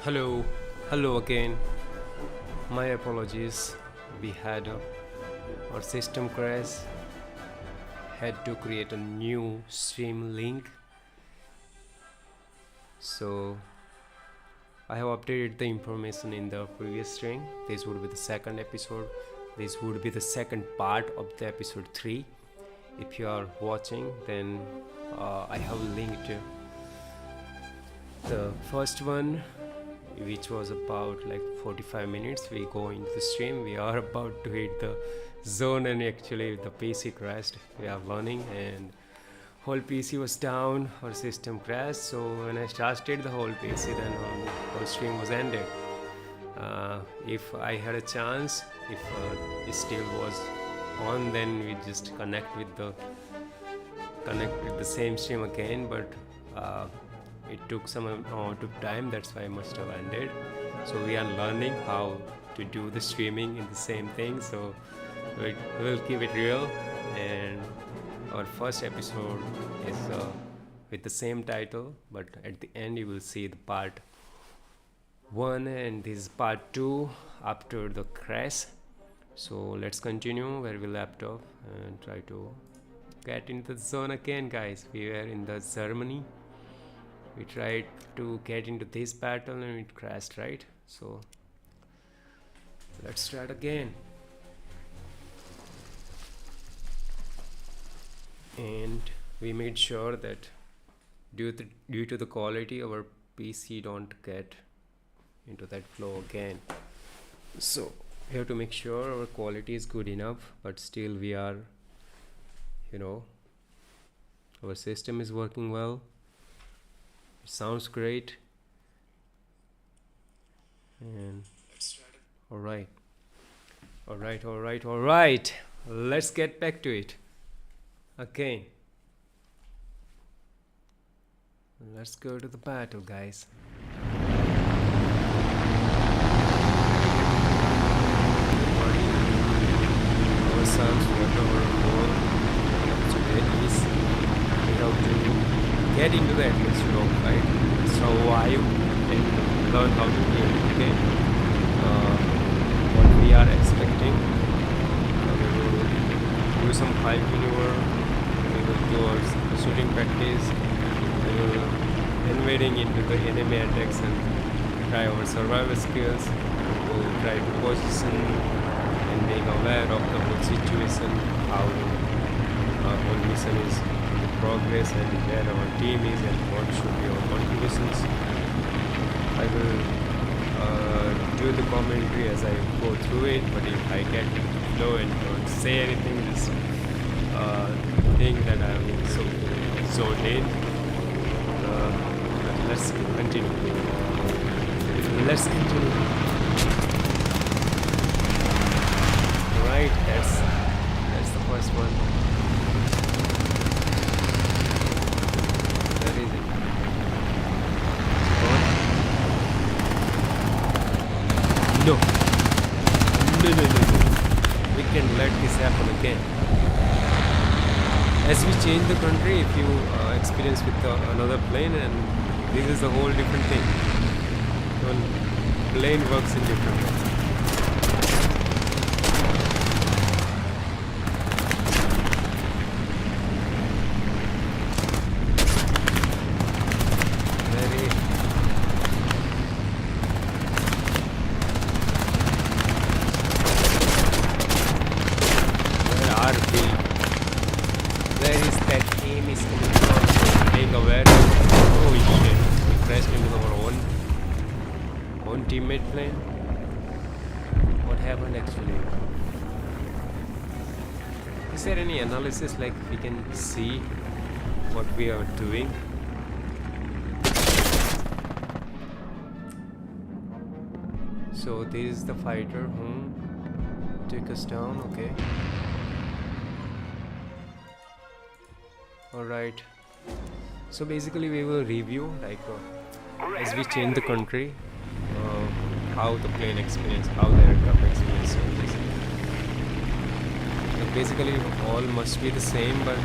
Hello again. My apologies. We had our system crash. Had to create a new stream link. So I have updated the information in the previous stream. This would be the second episode. This would be the second part of the episode 3. If you are watching, then I have linked the first one, which was about like 45 minutes. We go into the stream. We are about to hit the zone, and actually the PC crashed. We are learning, and whole PC was down. Our system crashed. So when I started the whole PC, then whole stream was ended. If I had a chance, if it still was on, then we just connect with the same stream again. But it took some amount of time, that's why I must have ended. So we are learning how to do the streaming in the same thing, so we'll keep it real. And our first episode is with the same title, but at the end you will see the part 1 and this is part 2 after the crash. So let's continue where we left off and try to get into the zone again, guys. We were in the Germany. We tried to get into this battle and it crashed, right? So let's start again. And we made sure that due to the quality, our PC don't get into that flow again. So we have to make sure our quality is good enough, but still we are, our system is working well. It sounds great. And all right. Let's get back to it. Okay. Let's go to the battle, guys. Our sons, what our goal today is, we have to get into the atmosphere, Dogfight, survive and learn how to play. Okay. What we are expecting, we will do some fight maneuver, we will do our shooting practice, we will invading into the enemy attacks and try our survival skills. We will try to position and being aware of the whole situation, how our whole mission is in progress and where our team is and what should be our contributions. I will do the commentary as I go through it, but if I get low and don't say anything, just think that I'm so zoned in. Let's continue. Alright, that's the first one. Where is it? No. We can let this happen again. As we change the country, if you experience with another plane, and this is a whole different thing. One plane works in different ways. Where is that aim is coming from? Being aware. Oh shit, we crashed into our own teammate plane. What happened actually? Is there any analysis, like we can see what we are doing? So this is the fighter who took us down, okay. Alright, so basically we will review as we change the country, how the plane experience, how the aircraft experience changes. So basically all must be the same, but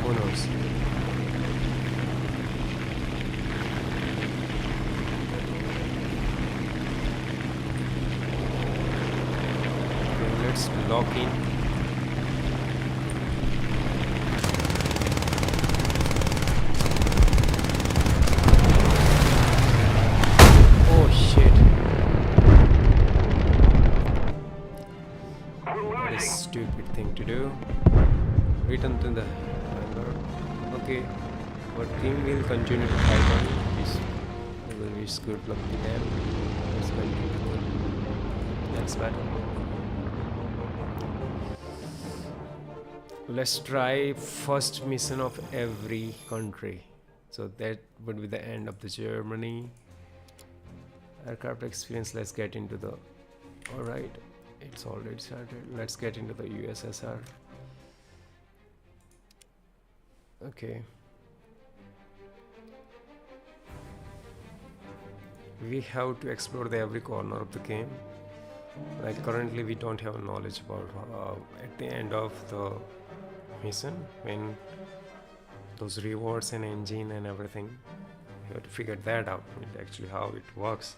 who knows. lock in. Oh shit. What a stupid thing to do. Return to the hangar. Okay. Our team will continue to fight on. We will wish good luck to them. Let's continue to the next battle. Let's try first mission of every country. So that would be the end of the Germany aircraft experience. Let's get into the, alright, it's already started. Let's get into the USSR. Okay. We have to explore every corner of the game. Like currently we don't have knowledge about at the end of the mission, when those rewards and engine and everything, you have to figure that out, actually how it works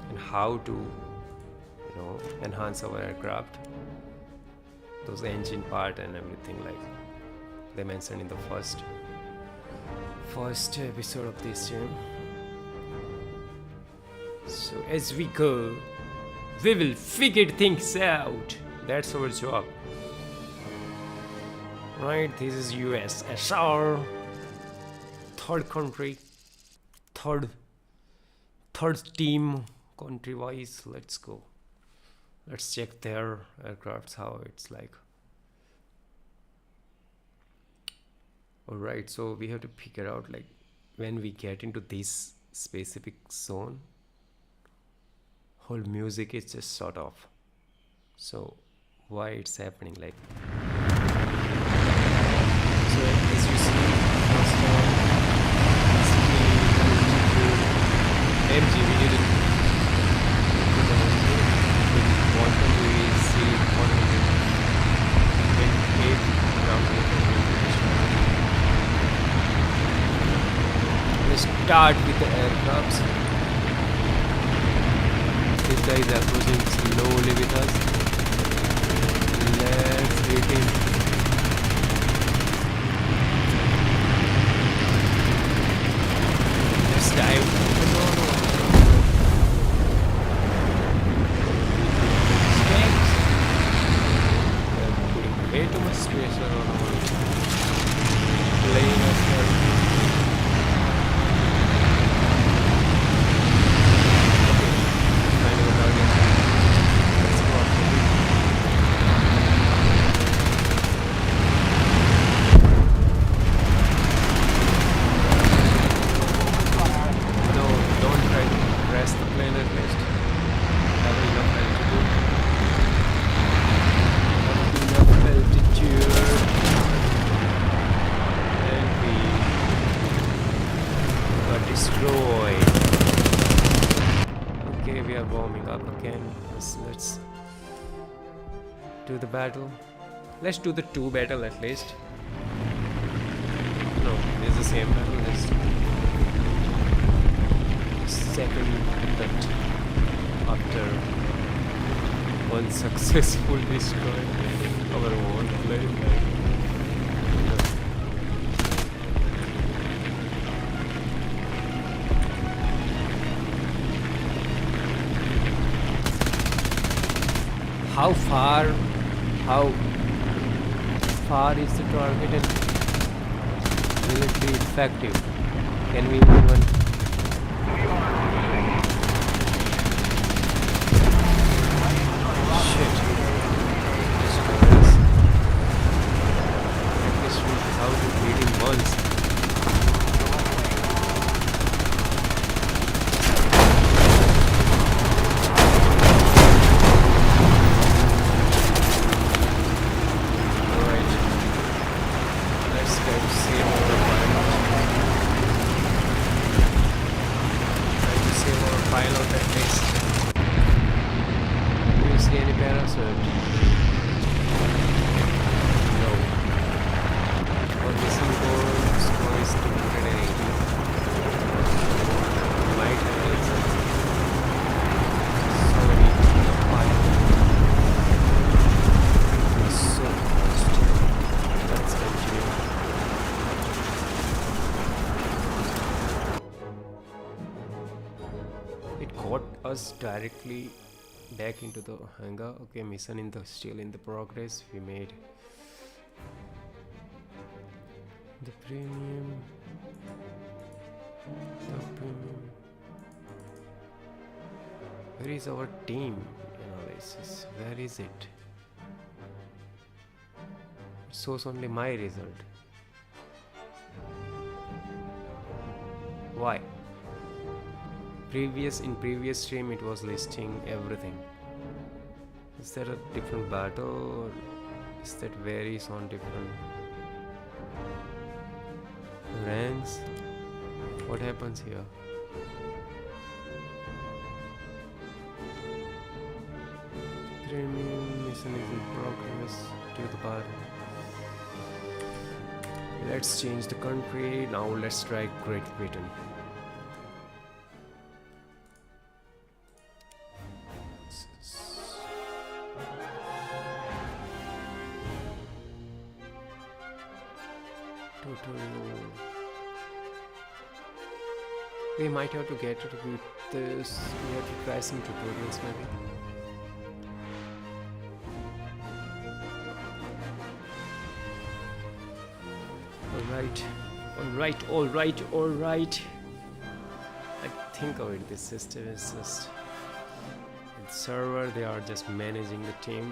and how to, enhance our aircraft, those engine part and everything, like they mentioned in the first episode of this game. So as we go, we will figure things out. That's our job. Right, this is USSR. Third country. Third team country wise. Let's go. Let's check their aircrafts, how it's like. Alright, so we have to figure out, like, when we get into this specific zone, whole music is just sort of. So why it's happening, like, so as you see, first of all, MG, we didn't put the quantum, we see quantum in 8 around 8. Let's start with the aircrafts. This guy is approaching slowly with us. Let's hit him. Let's dive. They're putting way too much space around our plane as well. Let's do the battle. Let's do the 2 battle at least. No, it's the same battle. Let's second attempt after one successful destroy our own plane. How far is the target and will it be effective? Can we even shit? At least without beating once. us directly back into the hangar. Okay, mission in the still in the progress. We made the premium. Where is our team analysis? Where is it? It shows only my result. Why? In previous stream it was listing everything. Is there a different battle, or is that varies on different ranks? What happens here? Premium mission is in progress to the bar. Let's change the country. Now let's strike Great Britain. Tutorial. We might have to get it with this. We have to try some tutorials maybe. Alright. I think of it, this system is just the server, they are just managing the team.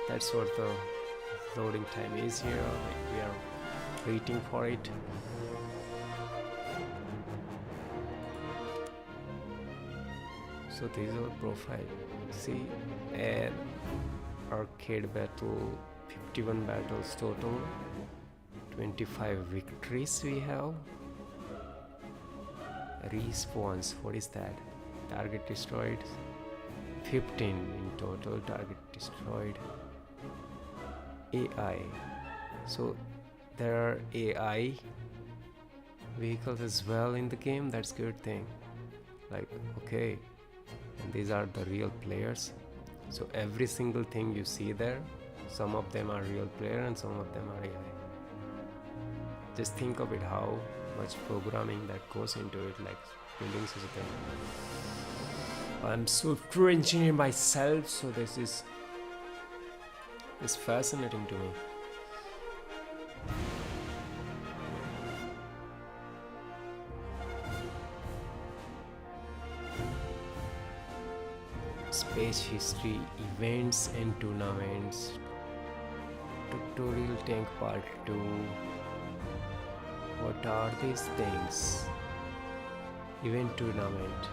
That's what the loading time is here. Like we are waiting for it. So this is our profile. See, arcade battle, 51 battles total, 25 victories we have. Respawns, what is that? Target destroyed, 15 in total target destroyed. AI, so there are AI vehicles as well in the game. That's a good thing. Like, okay, and these are the real players. So every single thing you see there, some of them are real player and some of them are AI. Just think of it, how much programming that goes into it, like building such a thing. I'm software engineer myself, so this is fascinating to me. Space history, events and tournaments. Tutorial tank part 2. What are these things? Event tournament.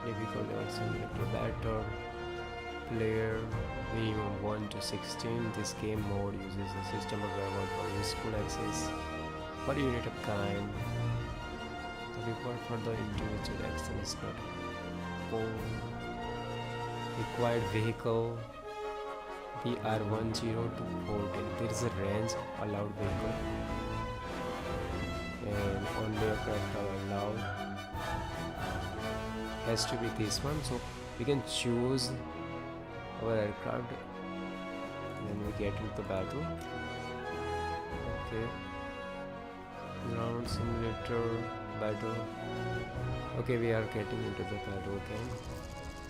Difficult level simulator battle. Player minimum 1 to 16. This game mode uses a system available for useful access per unit of kind. The reward for the individual action is not required vehicle 𝗪𝗏𝗃𝗃 to 14. There is a range allowed vehicle and only aircraft are allowed. Has to be this one, so we can choose our aircraft and then we get into the battle. Okay, ground simulator battle. Okay, we are getting into the battle game.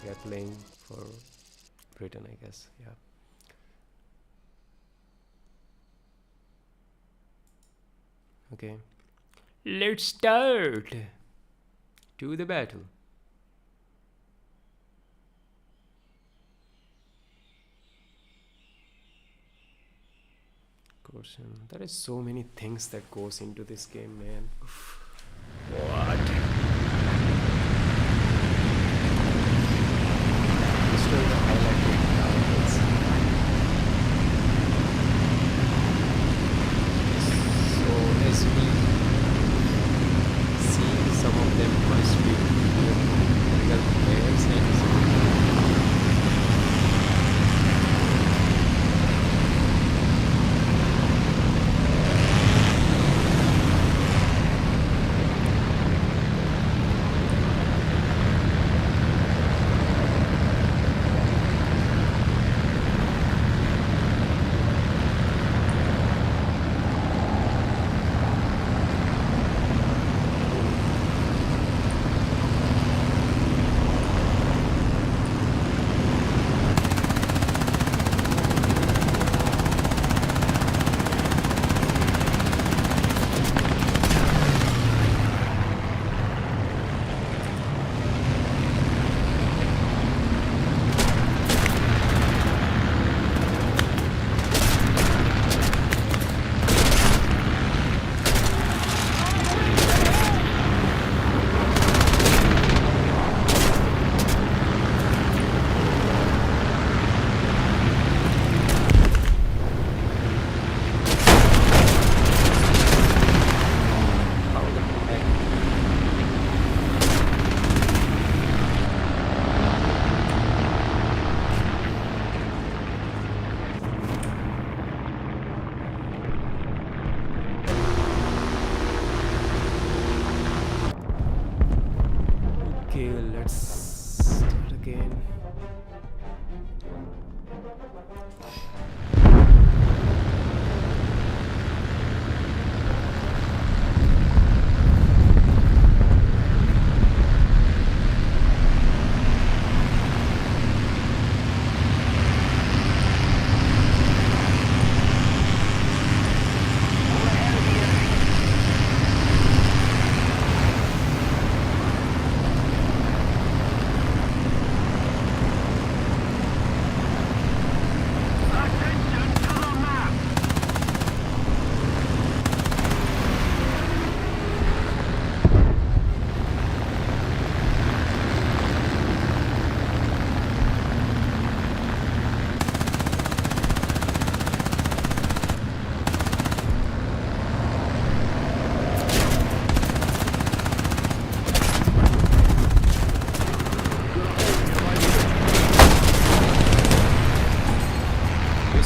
We are playing for Britain, I guess. Yeah. Okay, let's start to the battle. There is so many things that goes into this game, man. What? Destroy the highlighted targets. So as we see, some of them must be real players and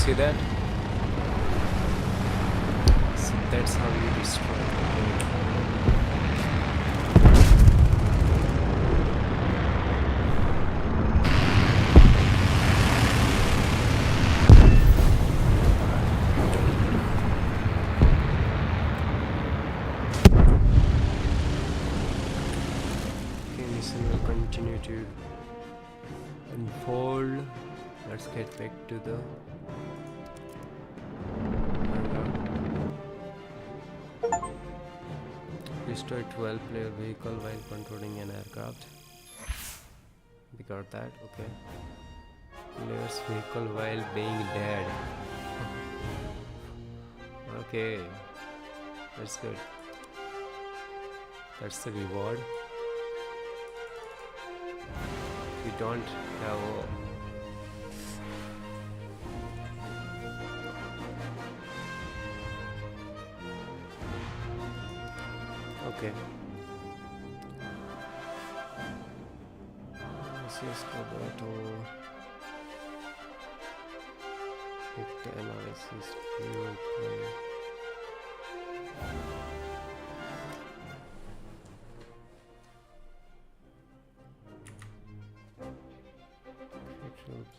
see that? So that's how you destroy the building. Continue to unfold. Let's get back to the destroy 12-player vehicle while controlling an aircraft. We got that, okay. Player's vehicle while being dead. Okay, that's good. That's the reward. We don't have okay. This is 𝗪𝗵𝘁 Vector analysis pure play.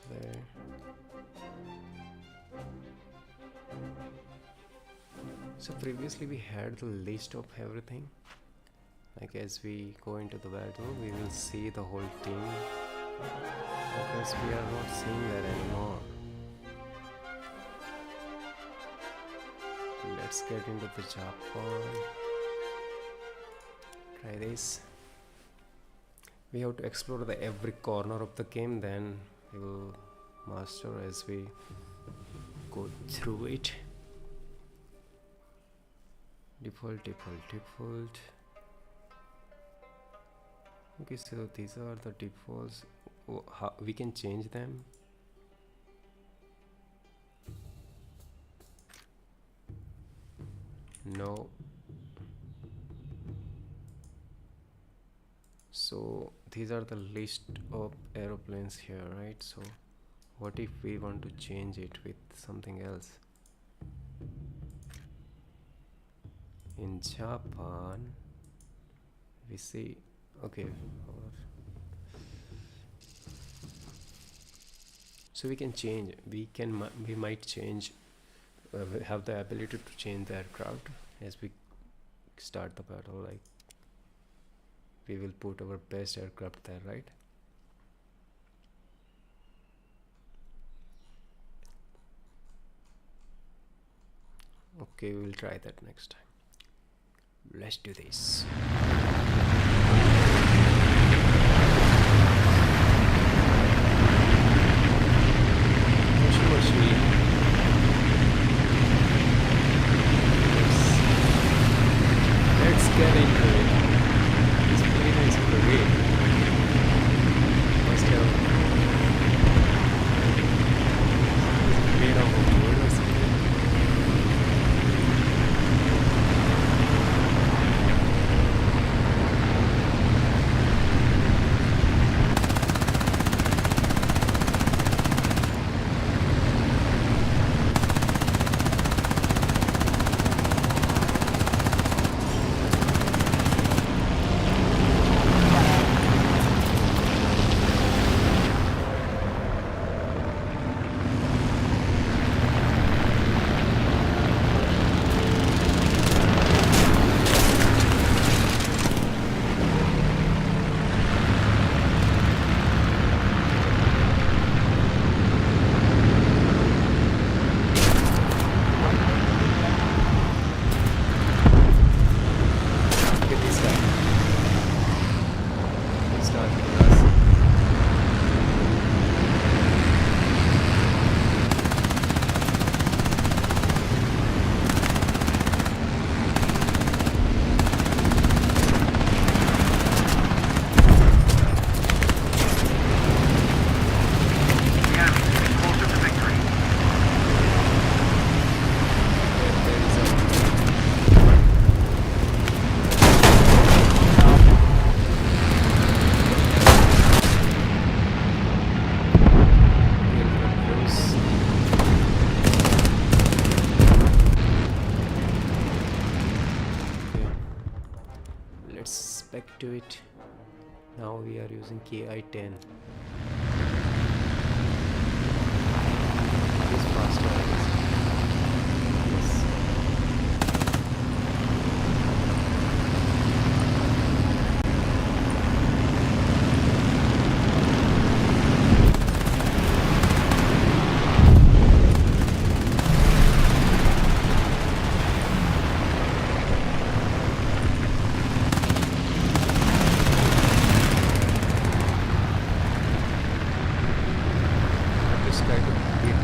There. So previously we had the list of everything. Like as we go into the battle, we will see the whole team, because we are not seeing that anymore. Let's get into the Japan. Try this. We have to explore the every corner of the game, then we will master as we go through it. Default. Okay, so these are the defaults. How we can change them? No. So these are the list of aeroplanes here, right? So what if we want to change it with something else? In Japan we see, okay, so we can change, we might change, we have the ability to change the aircraft as we start the battle. Like we will put our best aircraft there, right? Okay, we will try that next time. Let's do this. Let's get into it. This plane is great. Must have made of wood or something. to it. Now we are using 𝗘𝗍𝗃. It is faster, I guess. Yes. Just try to hit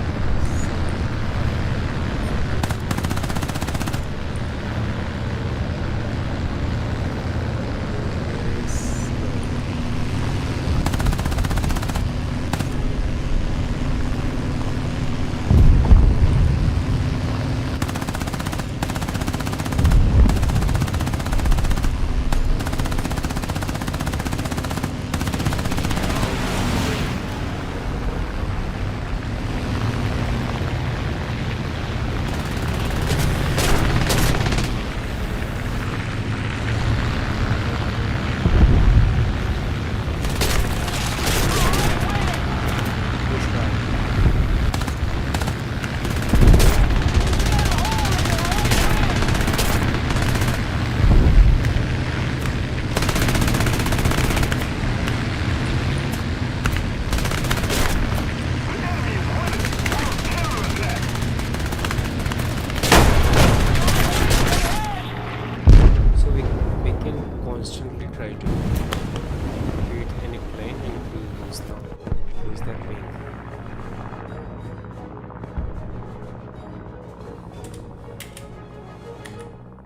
constantly try to hit any plane and it will lose that wing.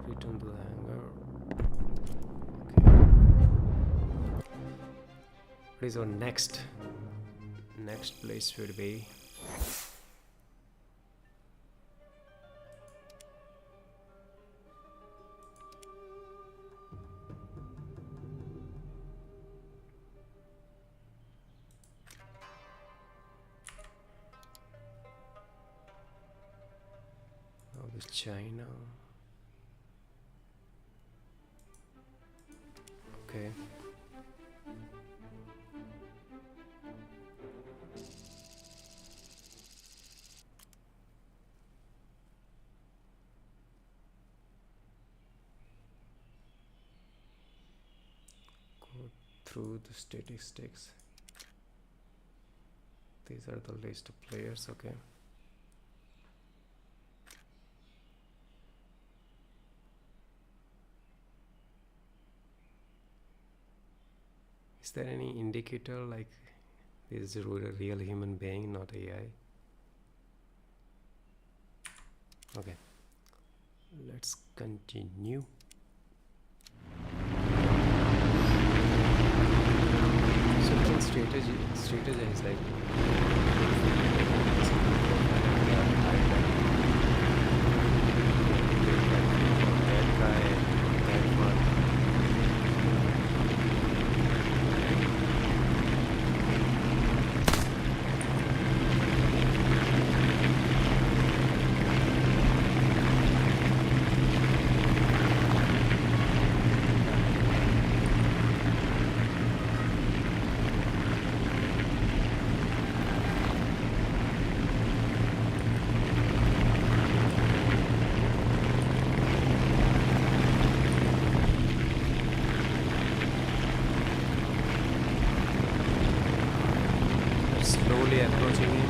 Return to the hangar. Okay. What is our next place should be? With China. Okay. Go through the statistics. These are the list of players, okay. Is there any indicator like this is a real human being, not AI? Okay, let's continue. So the strategy is like that guy, that one. Slowly approaching it.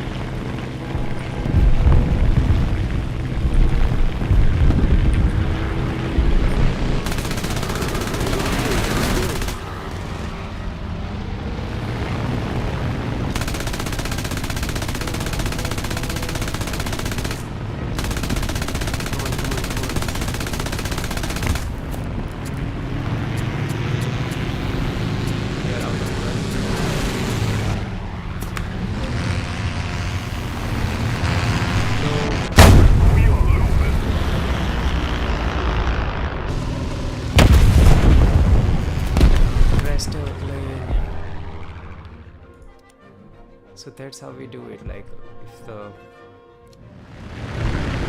So that's how we do it. Like if the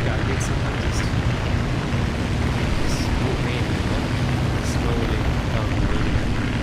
target someone just move in slowly down the road.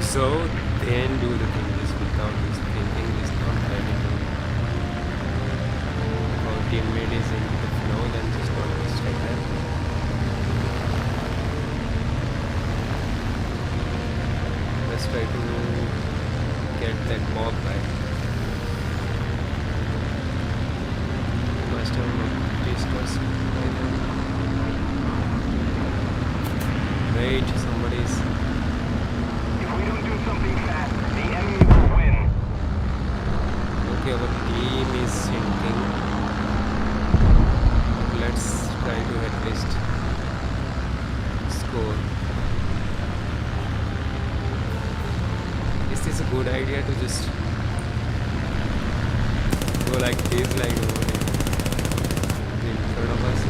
So then do the thing just without this thinking, just not try to do. Our teammate is in the flow, then just not distract them. Let's try to get that mob back. Must have noticed us by then. Wait, somebody's. If we don't do something fast, the enemy will win. Okay, our team is sinking. Let's try to at least score. Is this a good idea to just go like this, like over in front of us?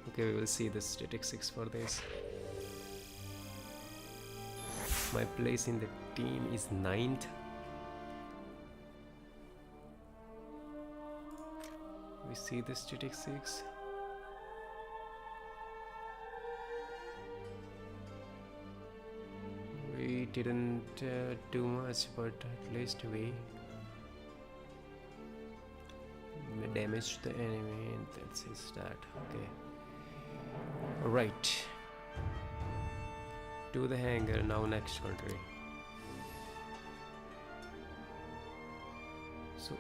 Okay, we will see the statistics for this. My place in the team is 9th. We see the statistics. We didn't do much, but at least we damaged the enemy, and that's his stat. Okay. Right. To the hangar, now next country. So,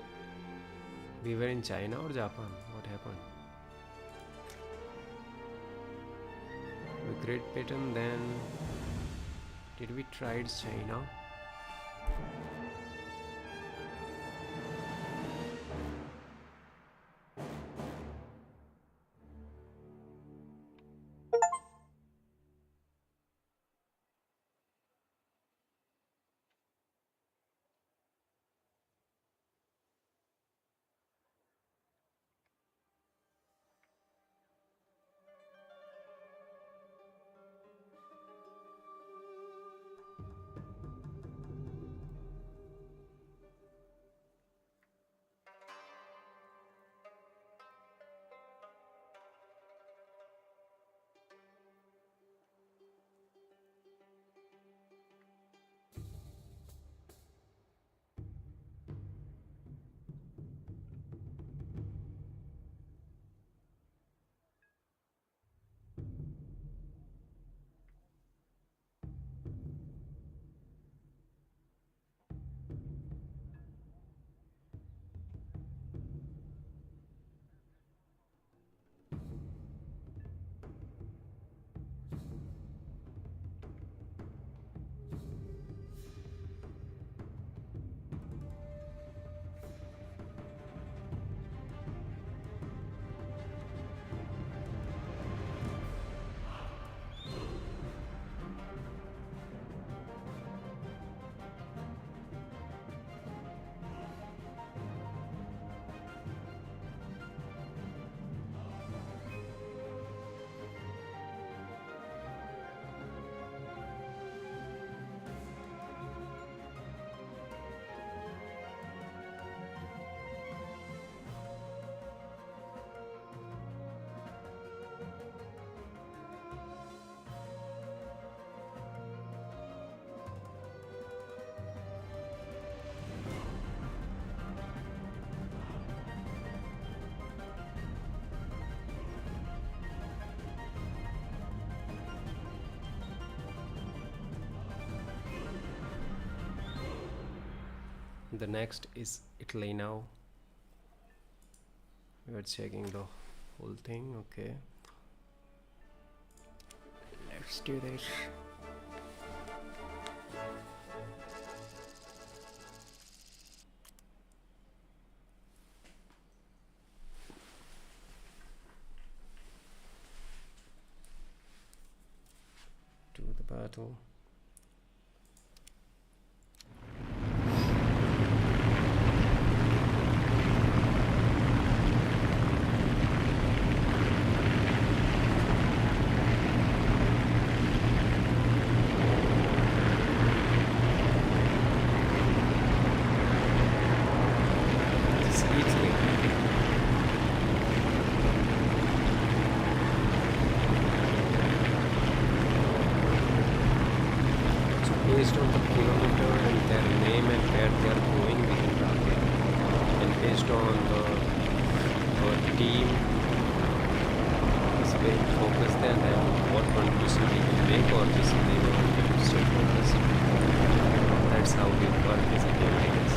we were in China or Japan? What happened? We Great Britain, then did we tried China? The next is Italy now. We are checking the whole thing. Okay, let's do this. To the battle. based on the kilometer and their name and where they are going, we can target. And based on our team is very focused then, and what contribution we can make or just leave our team stay focused. That's how we work as a team, I guess.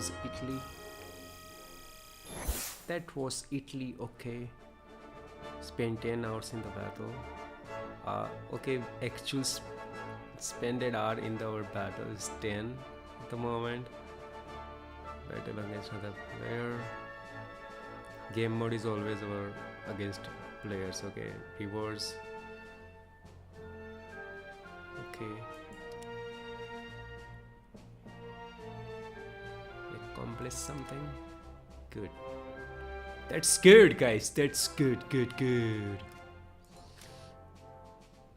was Italy. That was Italy. Okay. Spent 10 hours in the battle. Okay, actual spended hour in our battle is 10 at the moment. Battle against another player. Game mode is always our against players. Okay, rewards. Okay. Accomplish something. Good. That's good, guys. That's good.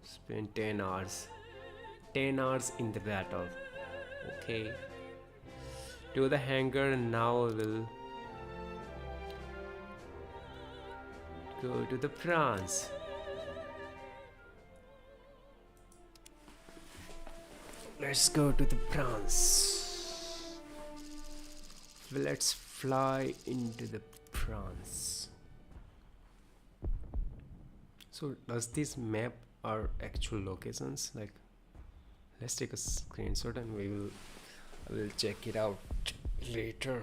Spend 10 hours. 10 hours in the battle. Okay. To the hangar, and now we'll go to the France. Let's go to the France. Let's fly into the France. So does this map our actual locations? Like, let's take a screenshot and I will check it out later.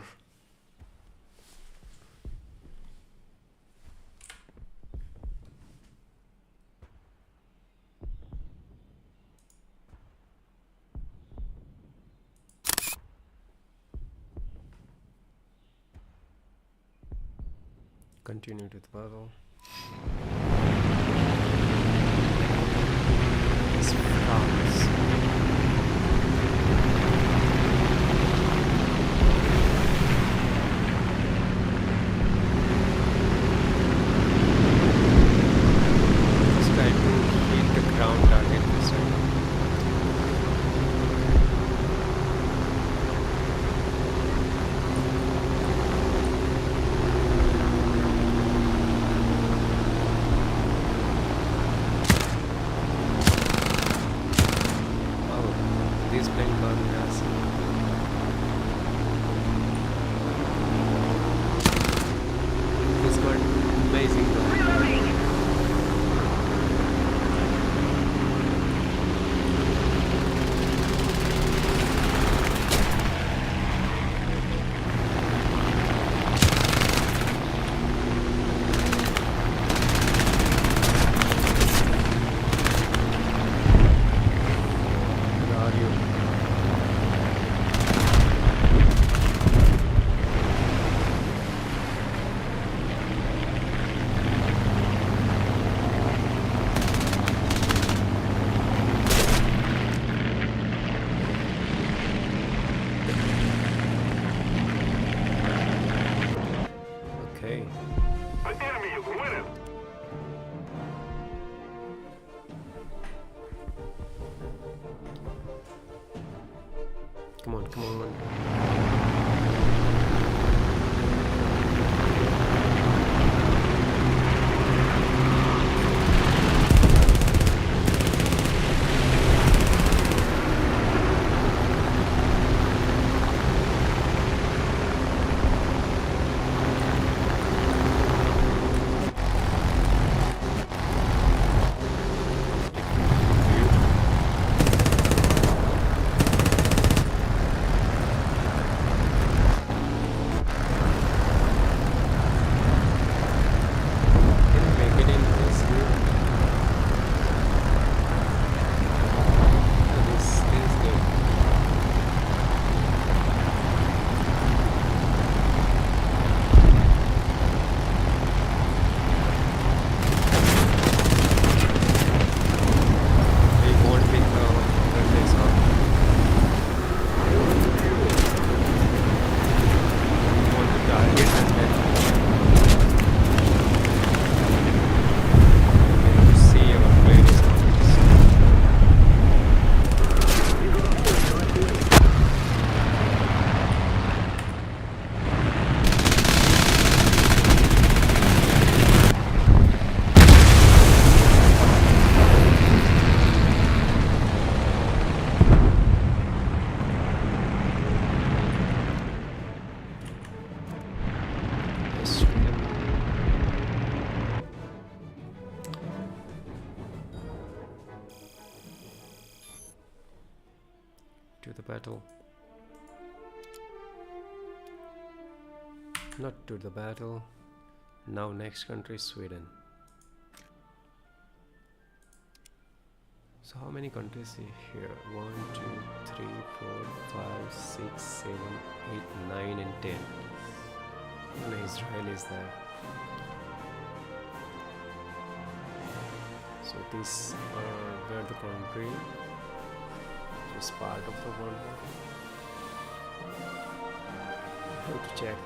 Continue to the battle. It's France. Let's try to hit the ground target this time. This plane got gas. This got amazing though. Where are you? Okay. The enemy is winning. Come on. Can you make it in this view? Oh, this is good. We won't be the place off. We want to target and then see our players on this. Let's shoot them. To the battle. Not to the battle. Now next country is Sweden. So how many countries here? 1, 2, 3, 4, 5, 6, 7, 8, 9 and 10. And Israel is there. So these were the country which was part of the World War. I have to check.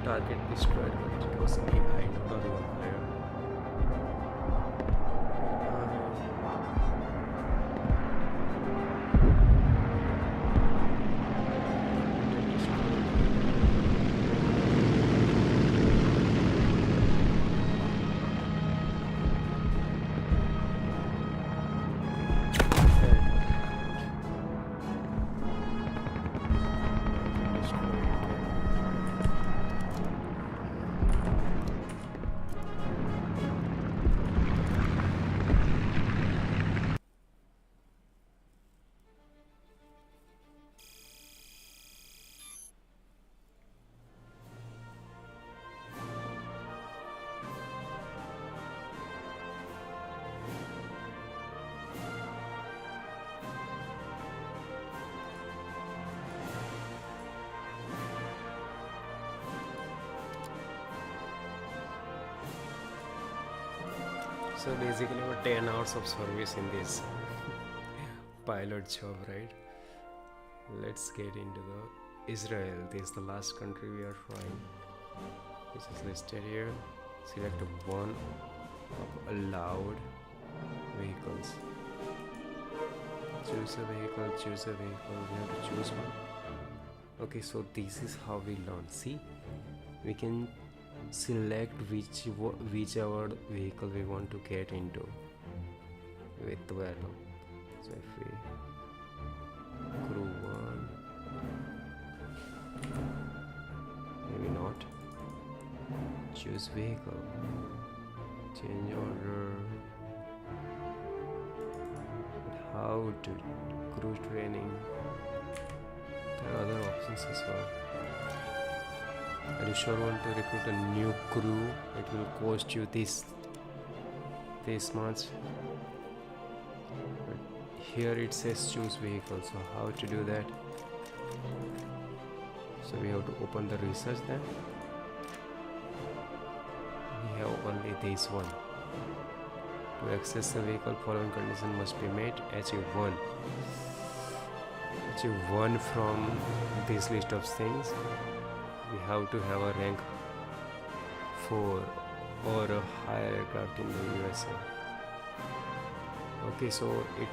target destroyed, but it was behind the other player. So basically about 10 hours of service in this pilot job, right? Let's get into the Israel. This is the last country we are trying, which is listed here. Select one of allowed vehicles. Choose a vehicle, choose a vehicle. We have to choose one. Okay, so this is how we learn. See, we can select whichever vehicle we want to get into with the value. So if we crew 1, maybe not. Choose vehicle, change order. But how to crew training? There are other options as well. Are you sure want to recruit a new crew? It will cost you this much. But here it says choose vehicle. So how to do that? So we have to open the research then. We have only this one. To access the vehicle, following condition must be met. Achieve 1. Achieve 1 from this list of things. We have to have a rank 4 or a higher aircraft in the USA. Okay, so it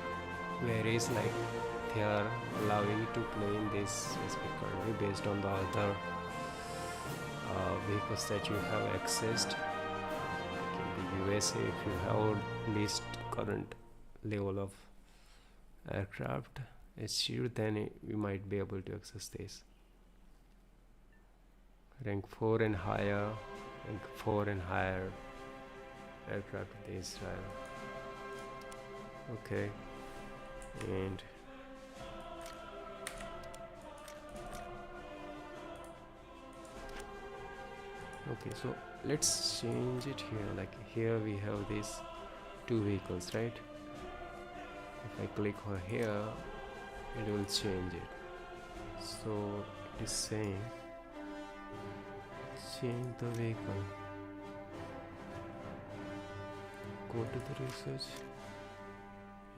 varies, like they are allowing you to play in this specific country based on the other vehicles that you have accessed. In the USA, if you have least current level of aircraft achieved, then you might be able to access this. Rank 4 and higher, rank 4 and higher aircraft in Israel. Okay, and okay, so let's change it here. Like here we have these 2 vehicles, right? If I click on here, it will change it. So it is saying change the vehicle. Go to the research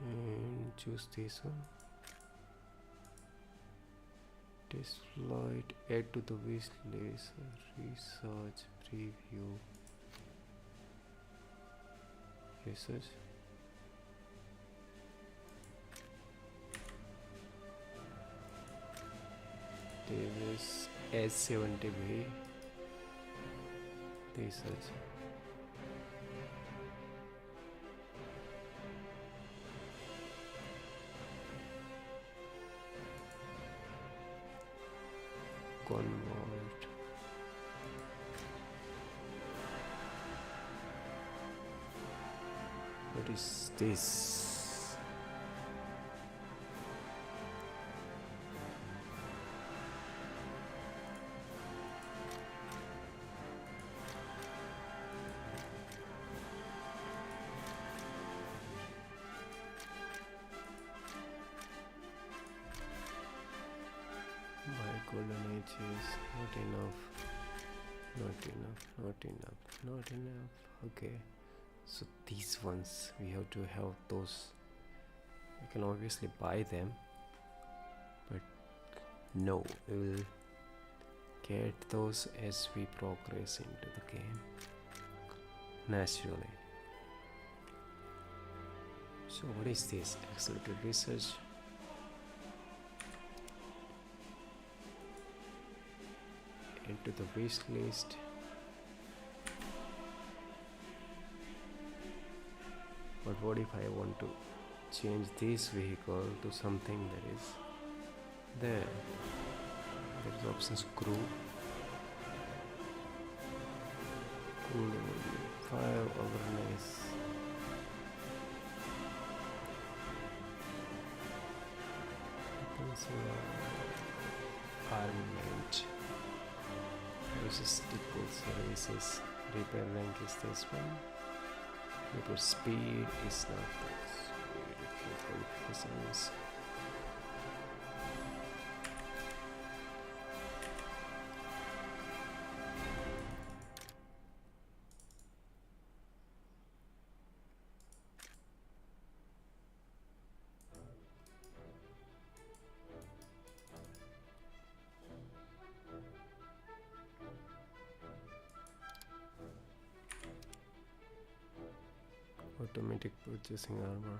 and choose this one. Test flight, add to the wish list, research, preview, research. Davis S70B. Research. Convert. What is this? Golden age is not enough, not enough. Okay, so these ones we have to have those. We can obviously buy them, but no, we will get those as we progress into the game naturally. So what is this? Accelerated research. Into the wish list. But what if I want to change this vehicle to something that is there? There is options crew. 5 awareness. Armament. Logistical services. Repair rank is this one. Repair speed is not that. Qualifications. automatic purchasing armor.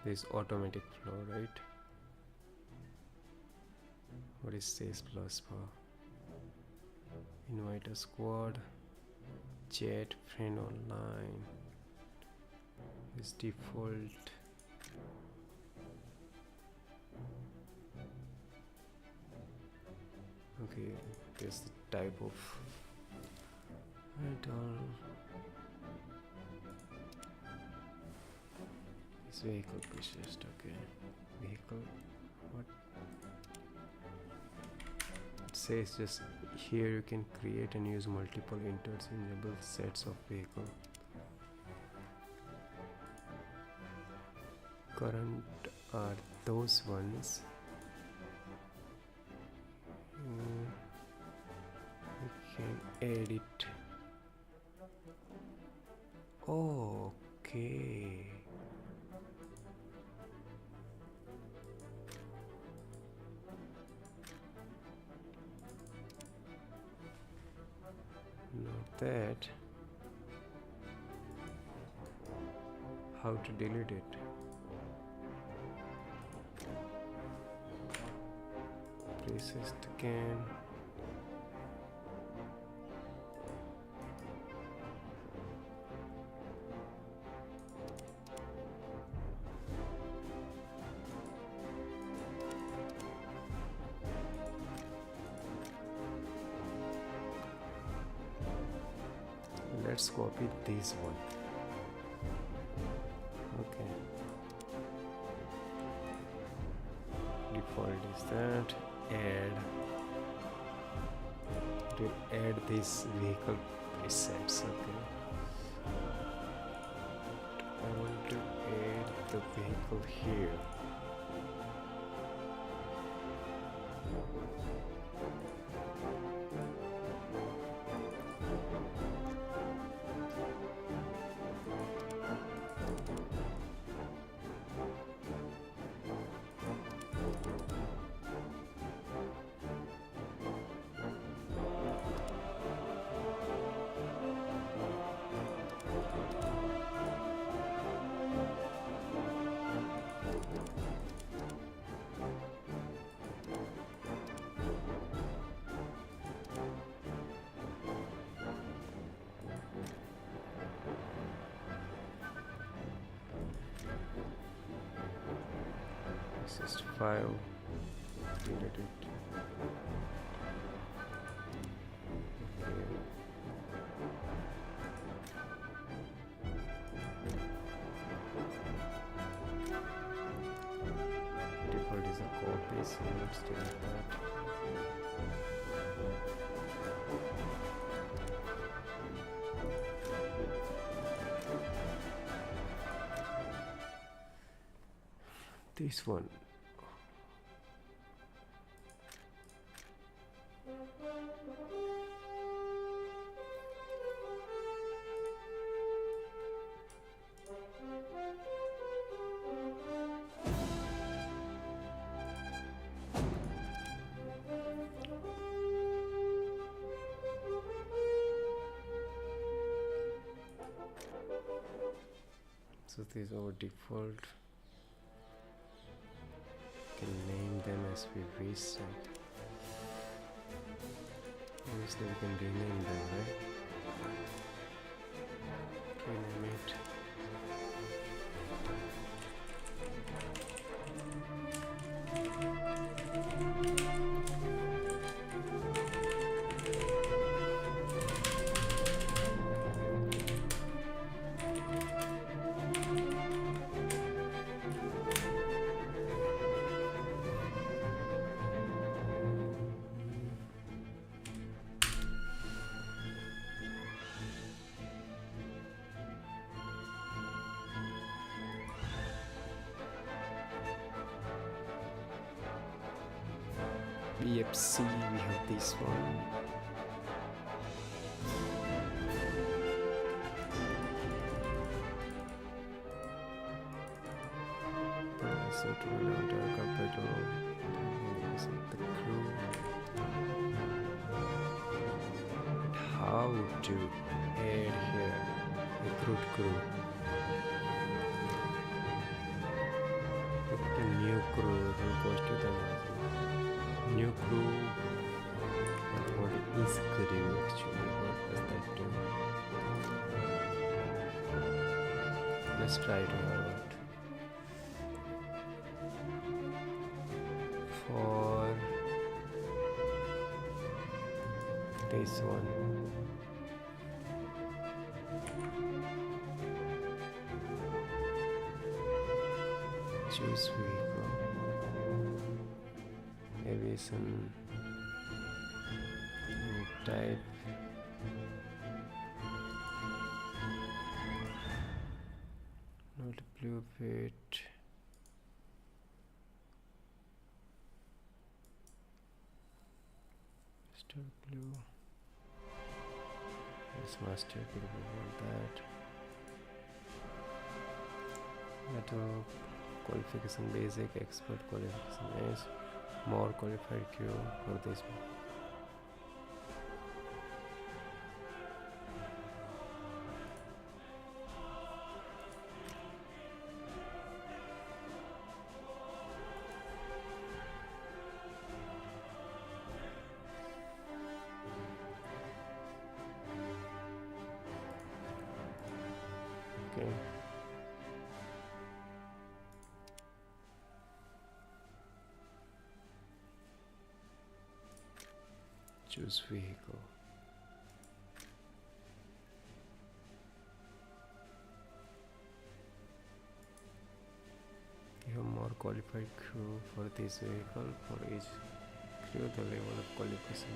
This automatic flow, right? What is this plus bar? Invite a squad, chat, friend online is default. Okay, guess the type of this vehicle purchased. Okay, vehicle. What? It says just here you can create and use multiple interchangeable sets of vehicle. Current are those ones. We can edit. Okay. Not that. How to delete it? Resist again. Let's copy this one. Okay. Default is that. Add this vehicle presets. Okay. I want to add the vehicle here. Just file, delete it. Okay. Default is a copy, so let's delete that. This one. So these are our default. We can name them as we wish. Obviously we can rename them, right? Rename it. EP3, we have this one. Listen to 𝗪𝗵𝗁𝗃𝗀𝗃 the crew. How to add here recruit crew. Pick a new crew. Will cost you the new crew. What is crew actually? What does that do? Let's try to have it. For this one, choose vehicle, aviation type, not blue bit. Blue. Yes, master group, we want that. Metal qualification basic, expert qualification is more qualified crew for this one. Okay. Choose vehicle. You have more qualified crew for this vehicle. For each crew, the level of qualification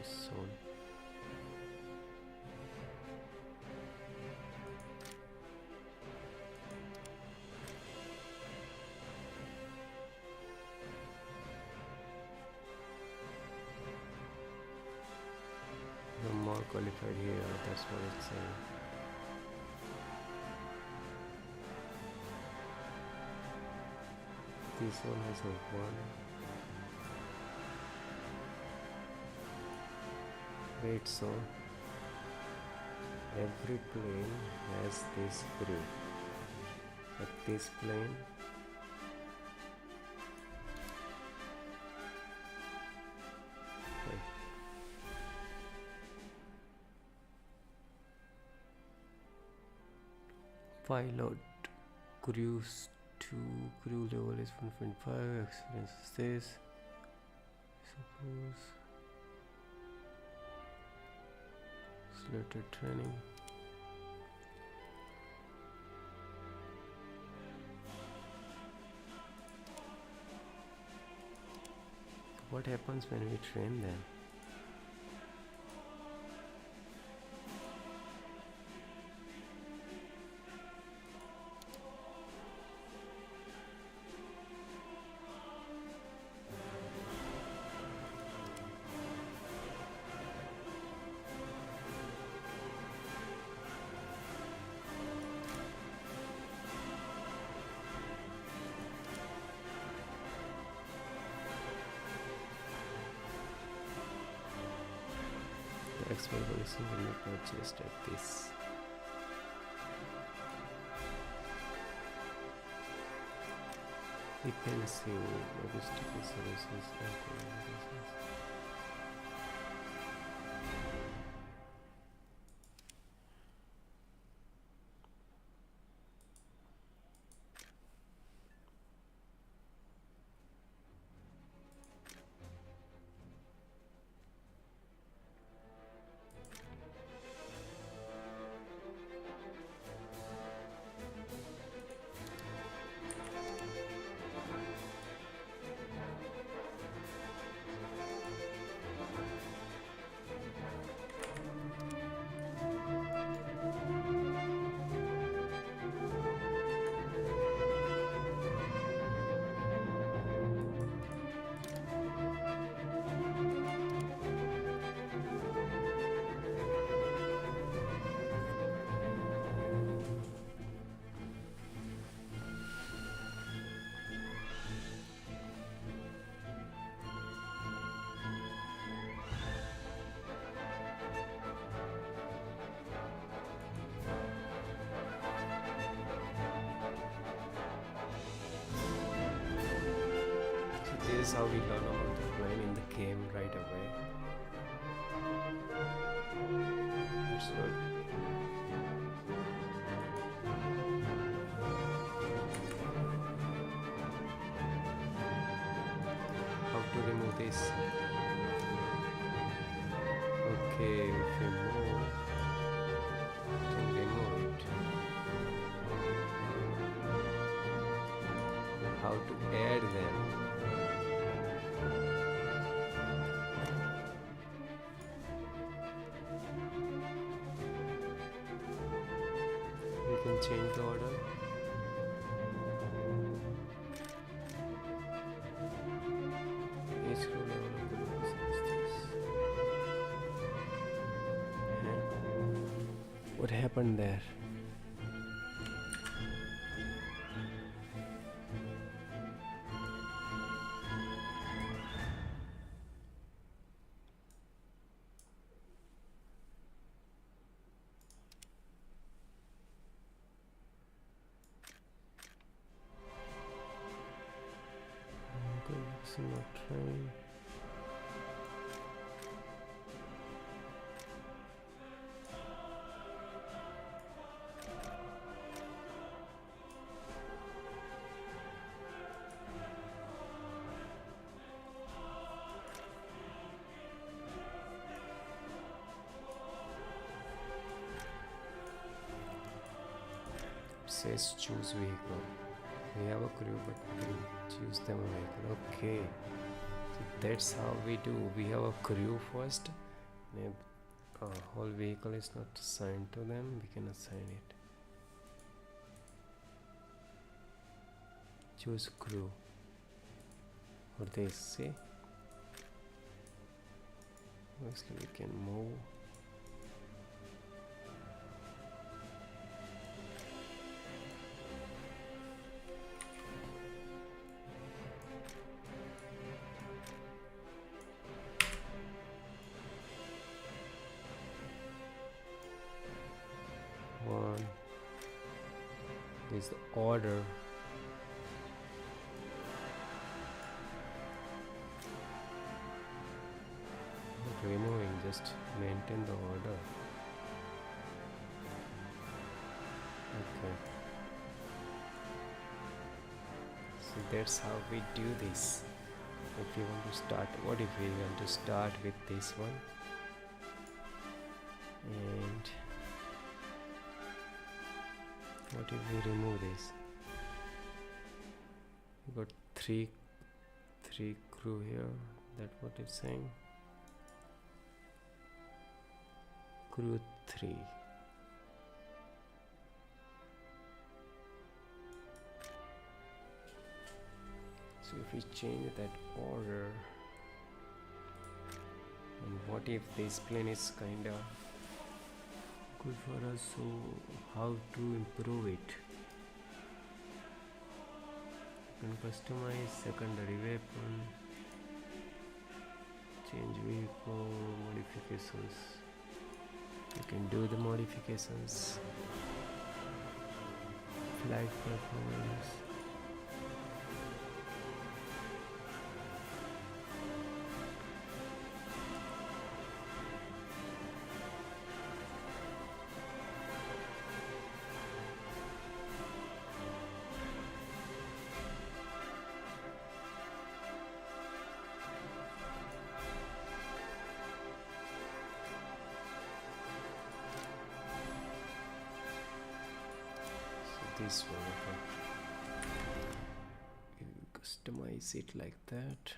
is shown. More qualified here, that's what it's saying. This one has a 1. Wait, so every plane has this crew, but this plane pilot cruise to crew level is 1.5, experience is this, suppose selected training. So what happens when we train them? Expert policy will be purchased at this. Defensive logistical services and communications. is how we learn about the plane in the game right away. That's good. How to remove this? Okay, if we move, then remove it. How to add them? We can change the order. Each row level of group is this. And what happened there? Not trying. It says choose vehicle. We have a crew, but we can choose them a vehicle. Okay, so that's how we do. We have a crew first. Maybe a whole vehicle is not assigned to them. We can assign it. Choose crew. For this, see. Obviously, we can move. One is the order. Not removing, just maintain the order. Okay. So that's how we do this. If we want to start, what if we want to start with this one? And what if we remove this? We got three crew here. That's what it's saying. Crew 3. So if we change that order, and what if this plane is kinda good for us, so how to improve it? You can customize secondary weapon, change vehicle modifications. You can do the modifications, flight performance. This one, okay. You customize it like that.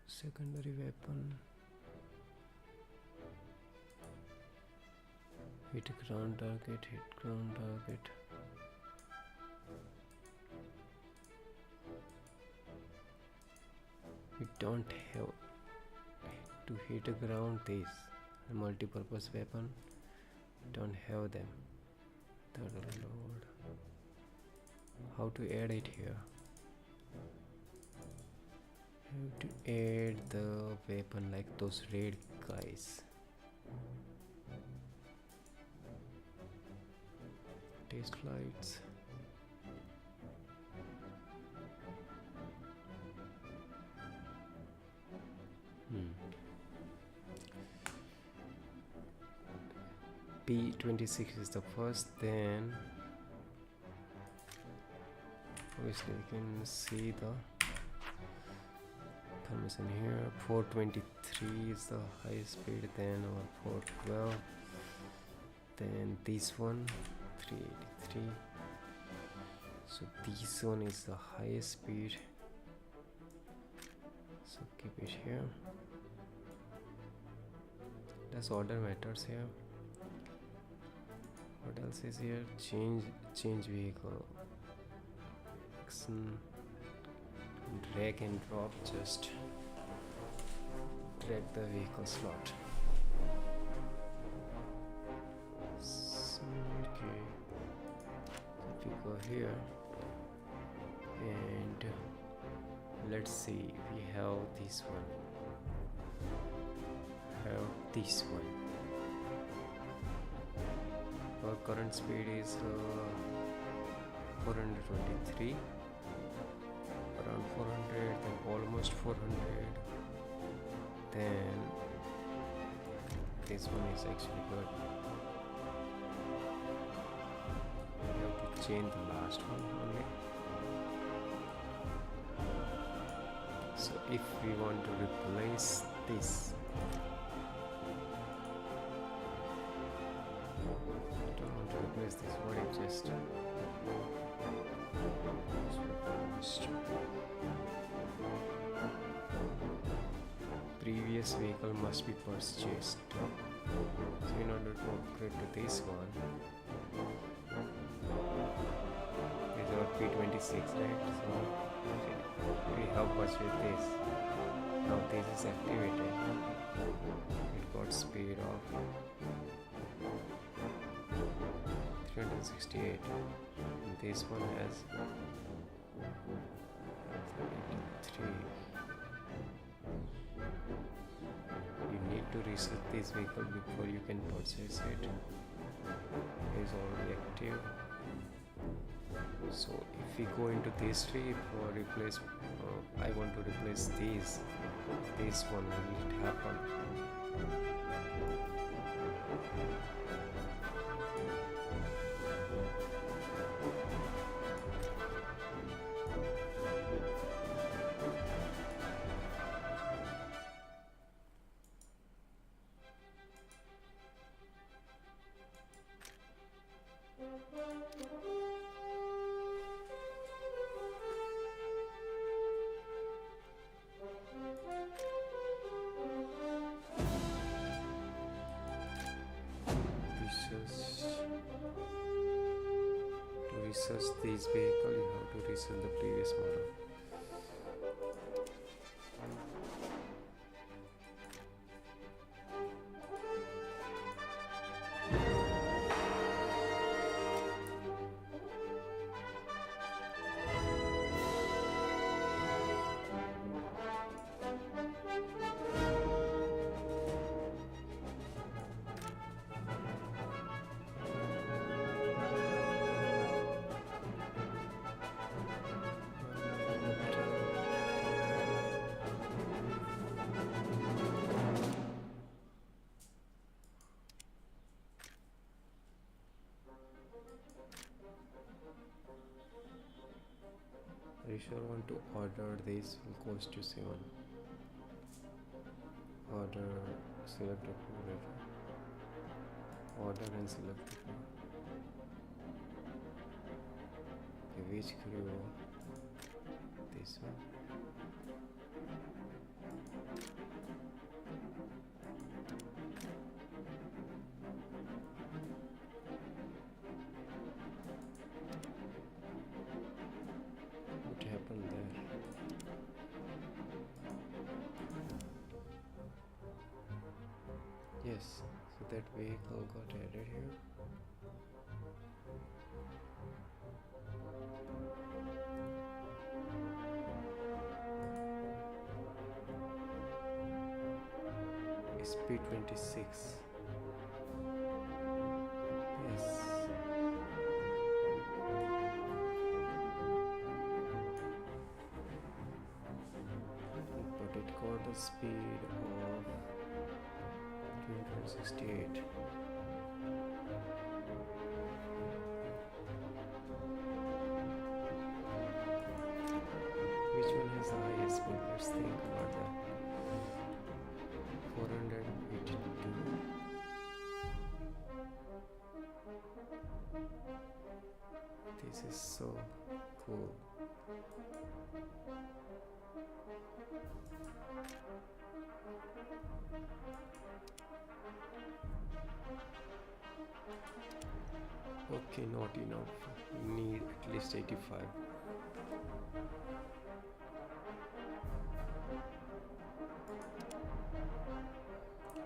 Secondary weapon, hit ground target, hit ground target. We don't have to hit ground this multi-purpose weapon. Don't have them. Lord. How to add it here? Have to add the weapon like those red guys. Test flights. EP26 is the first, then obviously we can see the information here. 423 is the highest speed, then our 412, then this one 383. So this one is the highest speed, so keep it here. Does order matters here? What else is here? Change vehicle action, drag and drop, just drag the vehicle slot. Okay, if we go here and let's see, we have this one, this one. Our current speed is 423, around 400, then almost 400, then this one is actually good. We have to change the last one only. So if we want to replace this, don't want to replace this, what if just previous vehicle must be purchased. So in order to upgrade to this one, is our P26, right? So we have purchased this. Now this is activated. It got speed of 368. And this one has 3. You need to reset this vehicle before you can purchase it. It is already active. So if we go into this tree for replace, I want to replace this one, will it happen? To research this vehicle, you have to research the previous model. Are you sure want to order this? Will cost you 7. Order, select a configurator. Order and select the crew. Okay, which crew? This one. What happened there? Yes, so that vehicle got added here. SP26. Yes. But it got a speed of 368. is the highest speed? Let's think about that. 482. This is so cool. Okay, not enough. We need at least 85.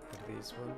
For this one.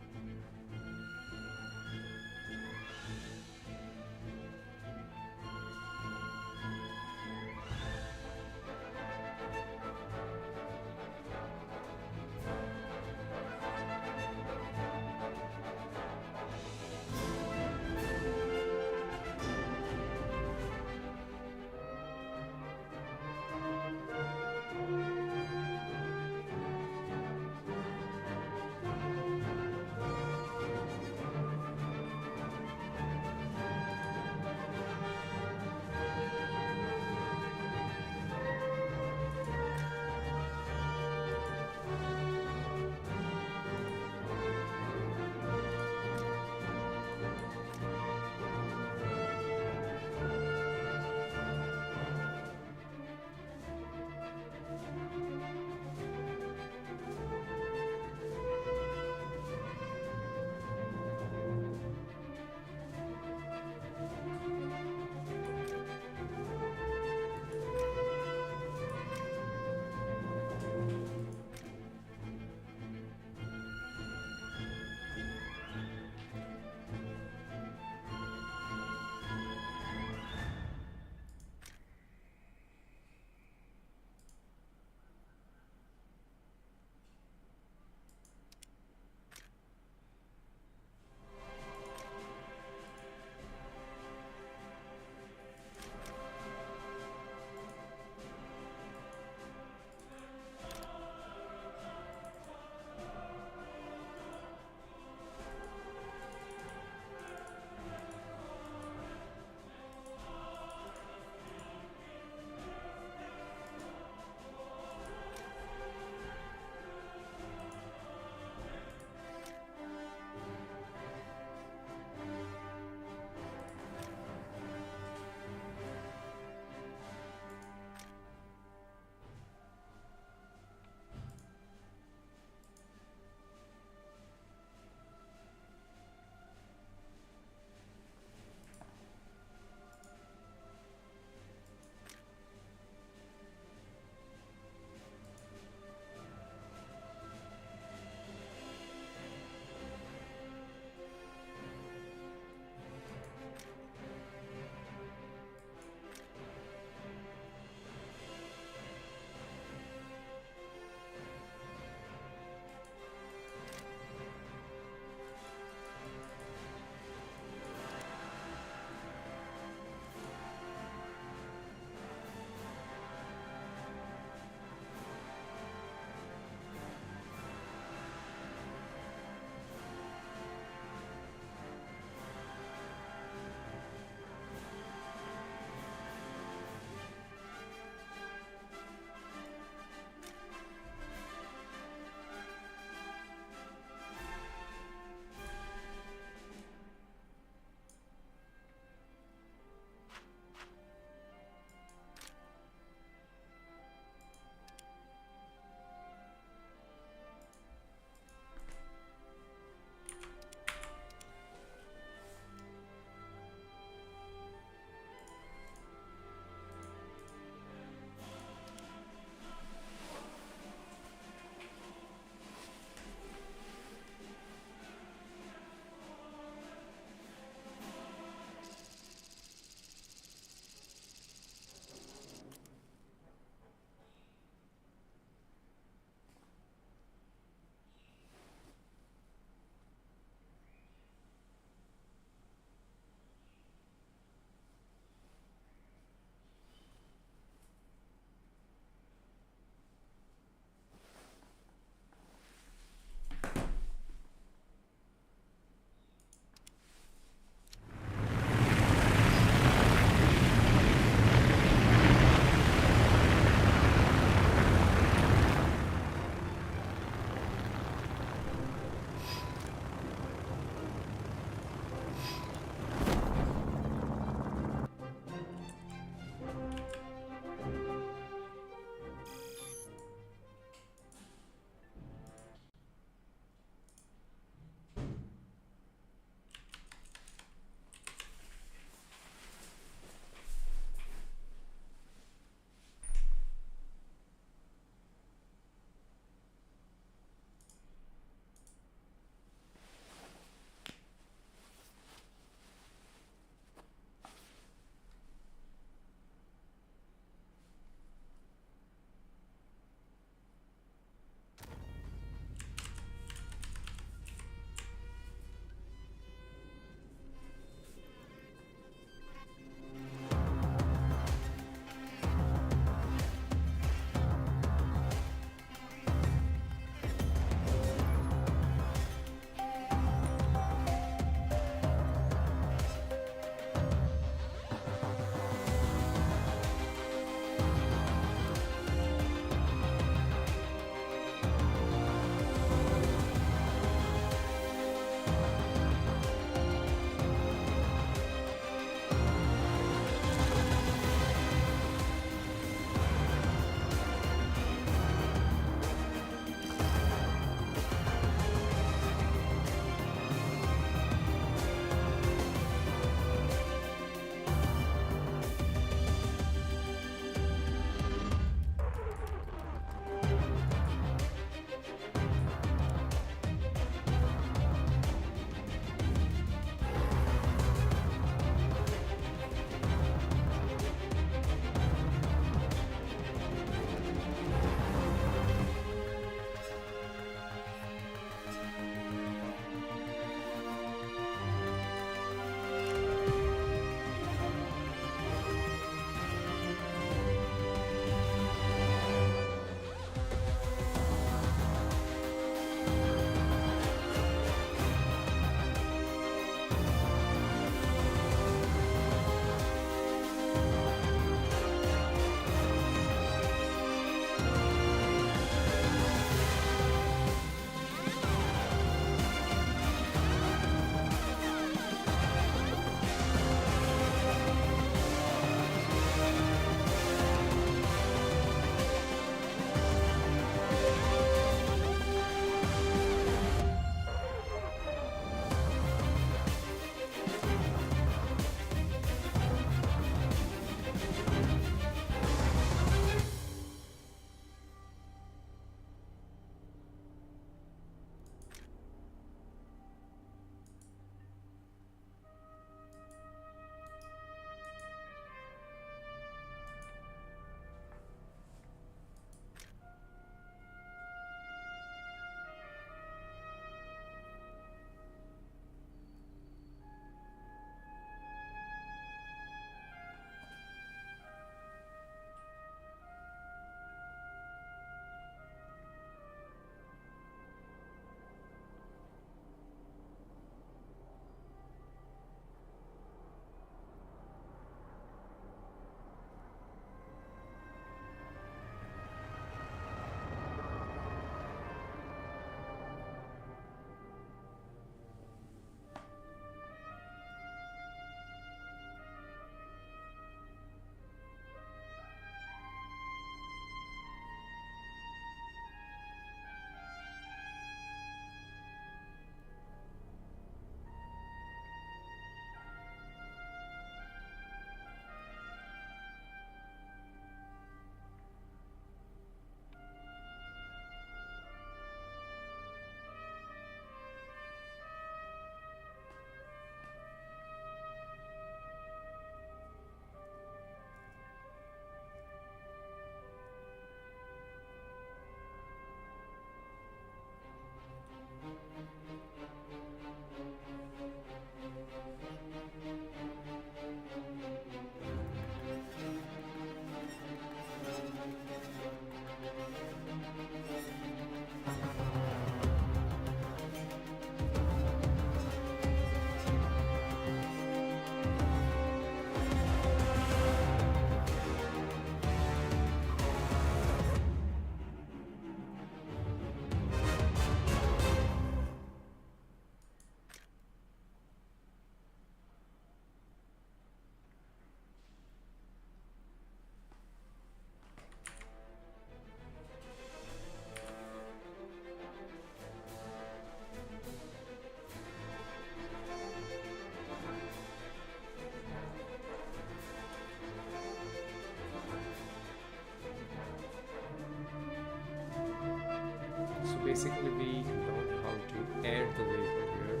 basically we know how to add the vehicle here,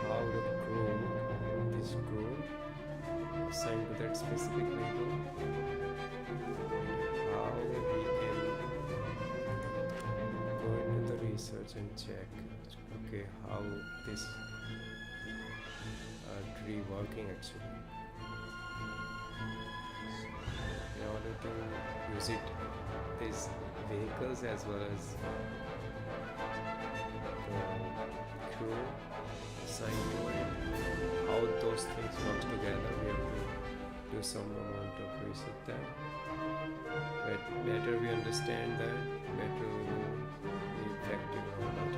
how the crew, this crew assigned to that specific vehicle, how we can go into the research and check, okay, how this tree working actually. In order to use it, these vehicles as well as the crew assigned to it, how those things work together, we have to do some amount of research there. But better we understand that, better we will be effective on that.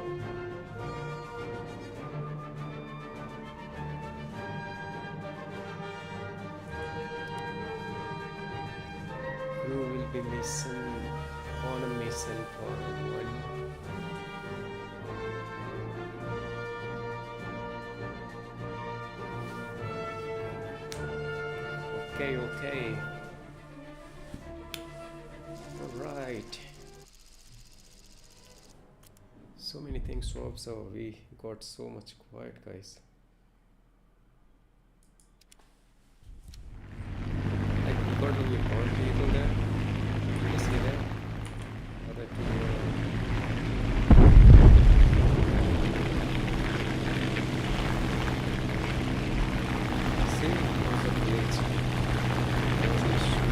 Crew will be on a mission for one. Okay. Alright. So many things to observe. We got so much quiet, guys. Like we got only one vehicle there. Can you see that? Other two. See, there's a glitch. There's an issue.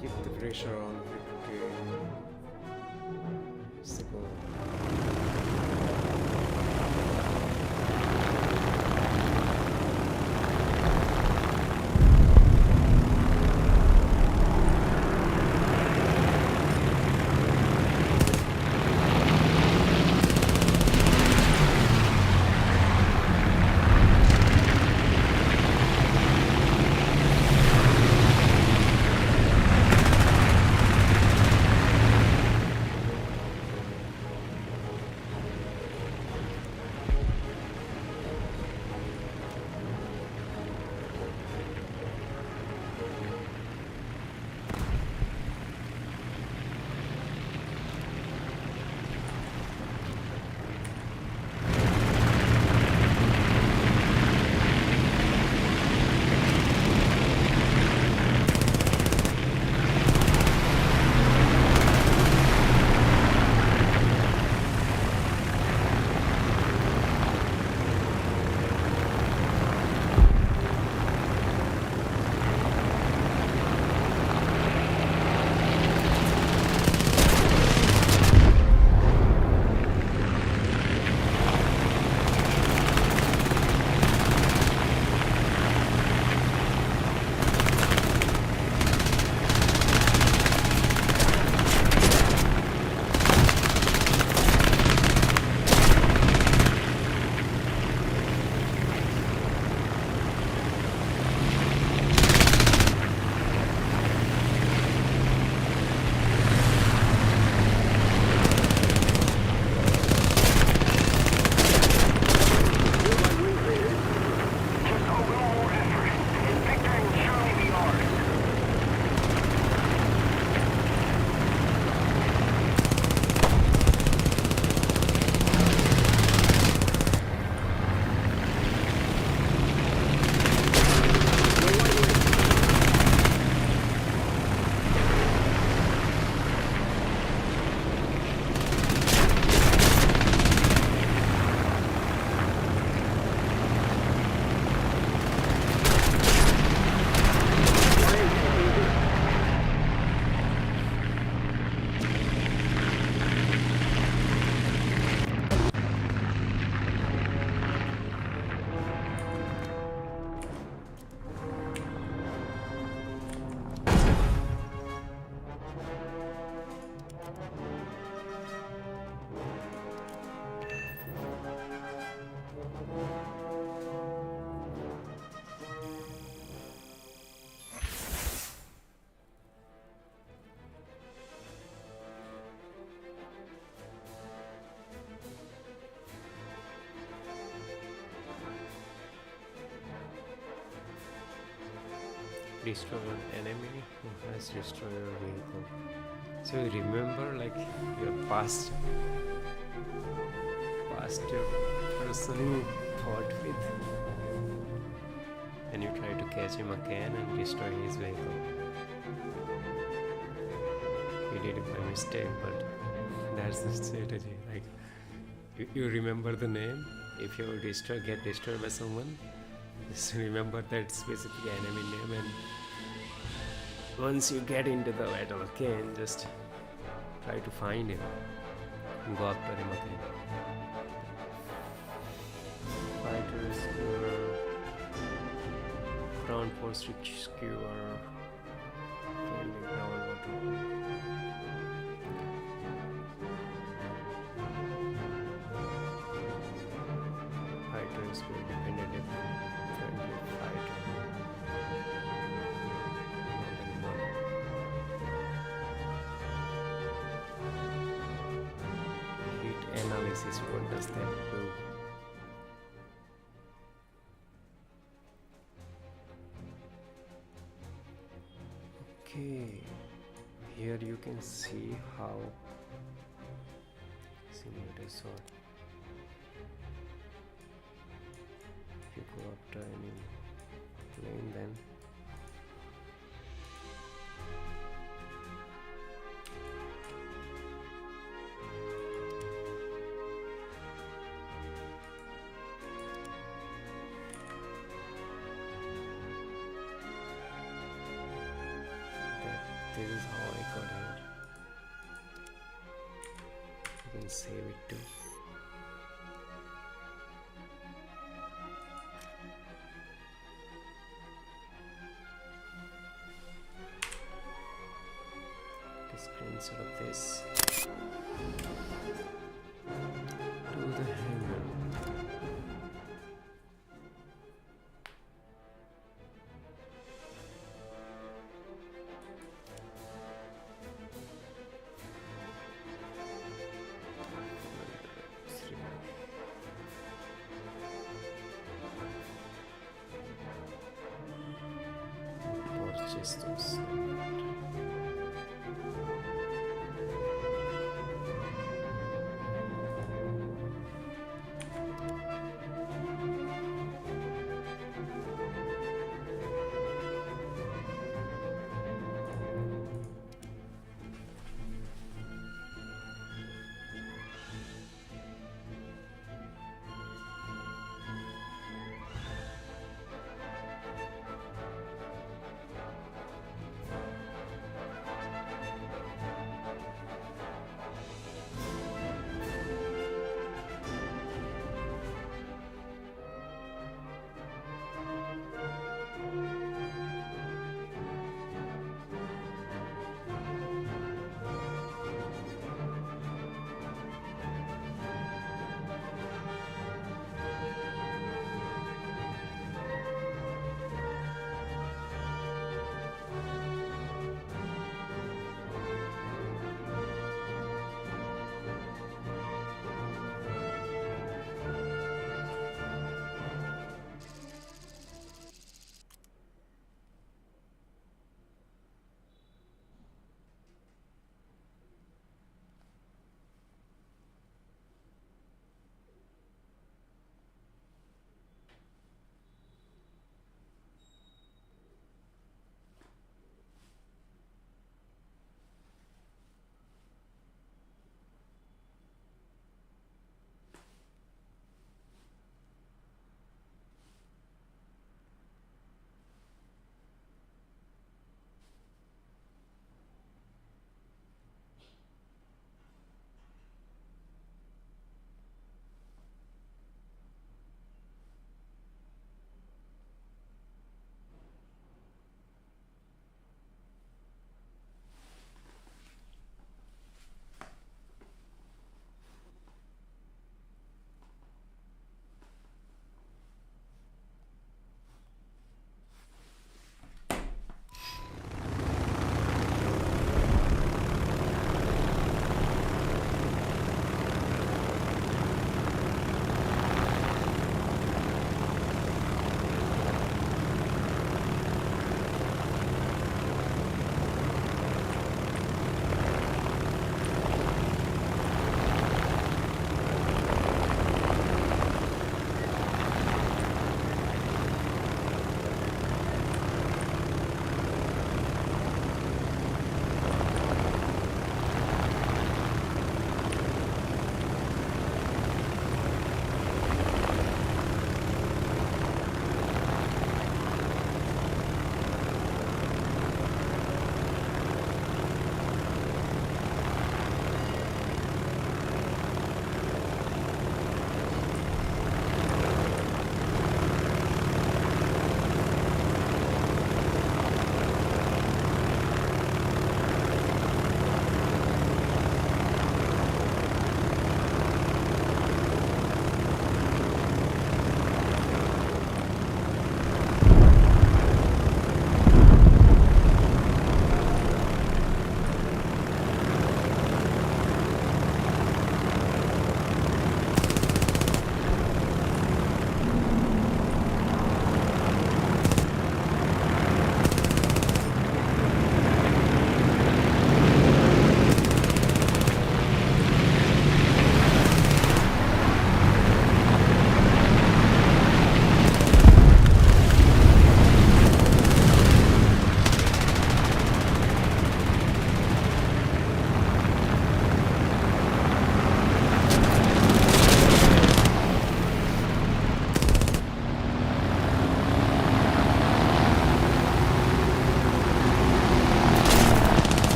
keep the pressure on 50. It's the goal. Destroy an enemy who has destroyed your vehicle. So you remember like your past your person you fought with, and you try to catch him again and destroy his vehicle. You did it by mistake, but that's the strategy. Like you remember the name. If you get destroyed by someone, just remember that specific enemy name, and once you get into the battle again, just try to find him and go after him again. Fighters ground force skewer friendly ground water. Fighters will dependent if friendly fighter. Heat analysis, what does that do? Okay, here you can see how simulator sword. If you go after any plane, then this is how I got here. You can save it too. Screenshot of this to the hanger. Purchase those.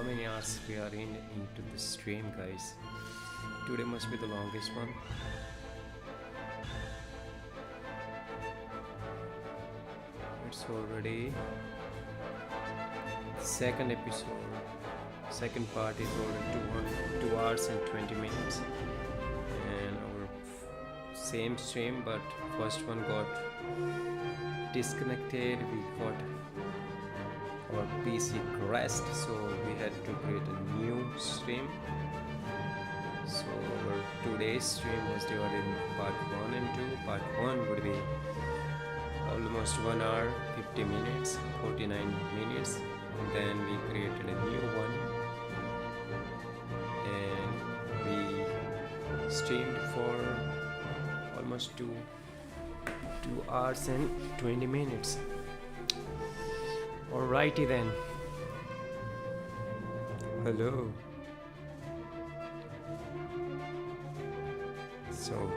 many hours we are into the stream, guys? Today must be the longest one. It's already second episode. Second part is already 2 hours and 20 minutes. And our same stream, but first one got disconnected. We got our PC crashed, so we had to create a new stream. So our today's stream was divided in part 1 and 2. Part 1 would be almost 1 hour 50 minutes, 49 minutes, and then we created a new one and we streamed for almost 2 hours and 20 minutes. Alrighty then. Hello. So,